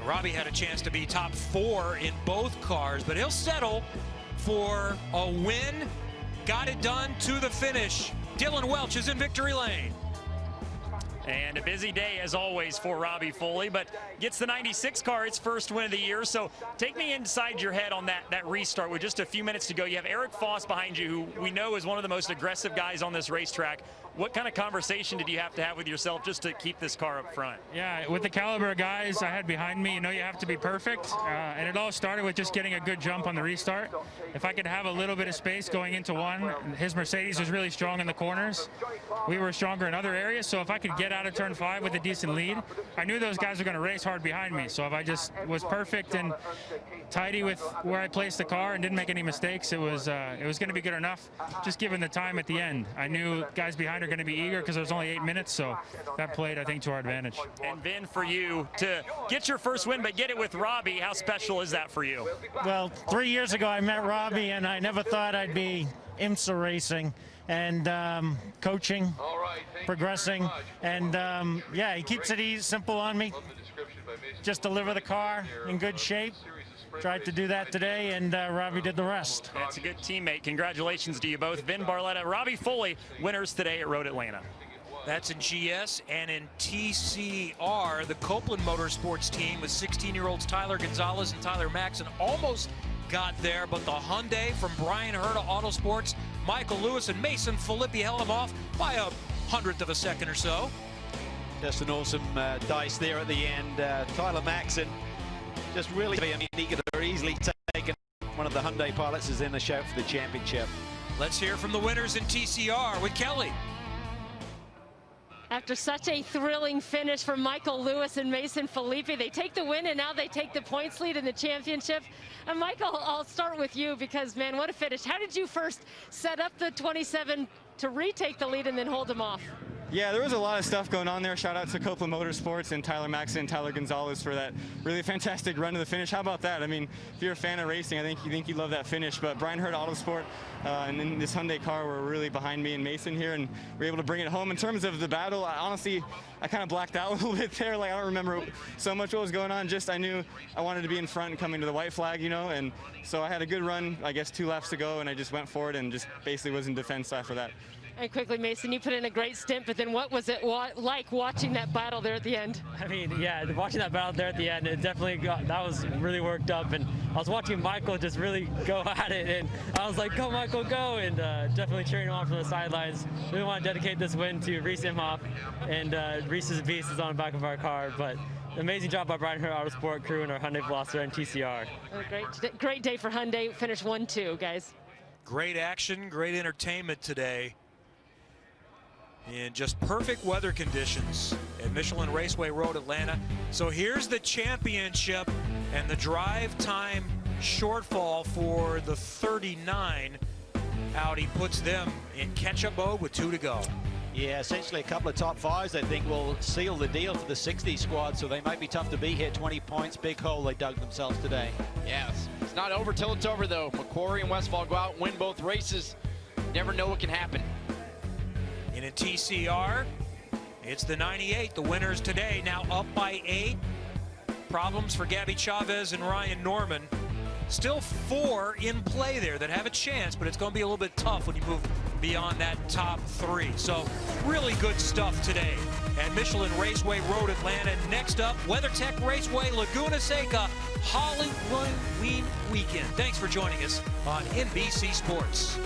Robbie had a chance to be top 4 in both cars, but he'll settle for a win. Got it done to the finish. Dylan Welch is in victory lane. And a busy day, as always, for Robbie Foley, but gets the 96 car, its first win of the year. So take me inside your head on that restart with just a few minutes to go. You have Eric Foss behind you, who we know is one of the most aggressive guys on this racetrack. What kind of conversation did you have to have with yourself just to keep this car up front? Yeah, with the caliber of guys I had behind me, you know you have to be perfect. And it all started with just getting a good jump on the restart. If I could have a little bit of space going into one, his Mercedes was really strong in the corners. We were stronger in other areas, so if I could get out of turn 5 with a decent lead, I knew those guys were going to race hard behind me. So if I just was perfect and tidy with where I placed the car and didn't make any mistakes, it was going to be good enough. Just given the time at the end, I knew guys behind are going to be eager because there's only 8 minutes, so that played, I think, to our advantage. And Ben, for you to get your first win, but get it with Robbie, how special is that for you? Well, 3 years ago I met Robbie, and I never thought I'd be IMSA racing and coaching, progressing, and yeah, he keeps it easy, simple on me. Just deliver the car in good shape. Tried to do that today, and Robbie did the rest. That's a good teammate. Congratulations to you both. Vin Barletta, Robbie Foley, winners today at Road Atlanta. That's in GS, and in TCR, the Copeland Motorsports team with 16-year-olds Tyler Gonzalez and Tyler Maxson almost got there, but the Hyundai from Brian Herta Autosports, Michael Lewis and Mason Filippi held them off by a 100th of a second or so. Just an awesome dice there at the end. Tyler Maxson just really unique and easily taken. One of the Hyundai pilots is in the shout for the championship. Let's hear from the winners in TCR with Kelly. After such a thrilling finish from Michael Lewis and Mason Filippi, they take the win, and now they take the points lead in the championship. And Michael, I'll start with you because, man, what a finish. How did you first set up the 27 to retake the lead and then hold them off? Yeah, there was a lot of stuff going on there. Shout out to Copeland Motorsports and Tyler Maxson and Tyler Gonzalez for that really fantastic run to the finish. How about that? I mean, if you're a fan of racing, I think you love that finish. But Brian Herta Autosport and then this Hyundai car were really behind me and Mason here, and we were able to bring it home. In terms of the battle, honestly, I kind of blacked out a little bit there. Like, I don't remember so much what was going on. Just I knew I wanted to be in front and coming to the white flag, you know, and so I had a good run, I guess 2 laps to go, and I just went for it and just basically was in defense after that. And quickly, Mason, you put in a great stint, but then what was it like watching that battle there at the end? I mean, yeah, watching that battle there at the end, it definitely that was really worked up. And I was watching Michael just really go at it, and I was like, go, Michael, go, and definitely cheering him on from the sidelines. We want to dedicate this win to Reese Imhoff, and Reese's Beast is on the back of our car, but amazing job by Brian Herta Autosport crew and our Hyundai Veloster and TCR. Great day for Hyundai. Finished 1-2, guys. Great action, great entertainment today in just perfect weather conditions at Michelin Raceway Road Atlanta. So here's the championship and the drive time shortfall for the 39. Audi puts them in catch-up mode with 2 to go. Yeah, essentially a couple of top 5s, I think, will seal the deal for the 60 squad, so they might be tough to beat here. 20 points, big hole they dug themselves today. Yeah, it's not over till it's over, though. Macquarie and Westfall go out and win both races. Never know what can happen. And in TCR, it's the 98. The winners today now up by 8. Problems for Gabby Chavez and Ryan Norman. Still 4 in play there that have a chance, but it's going to be a little bit tough when you move beyond that top 3. So really good stuff today at Michelin Raceway Road Atlanta. Next up, WeatherTech Raceway Laguna Seca Halloween weekend. Thanks for joining us on NBC Sports.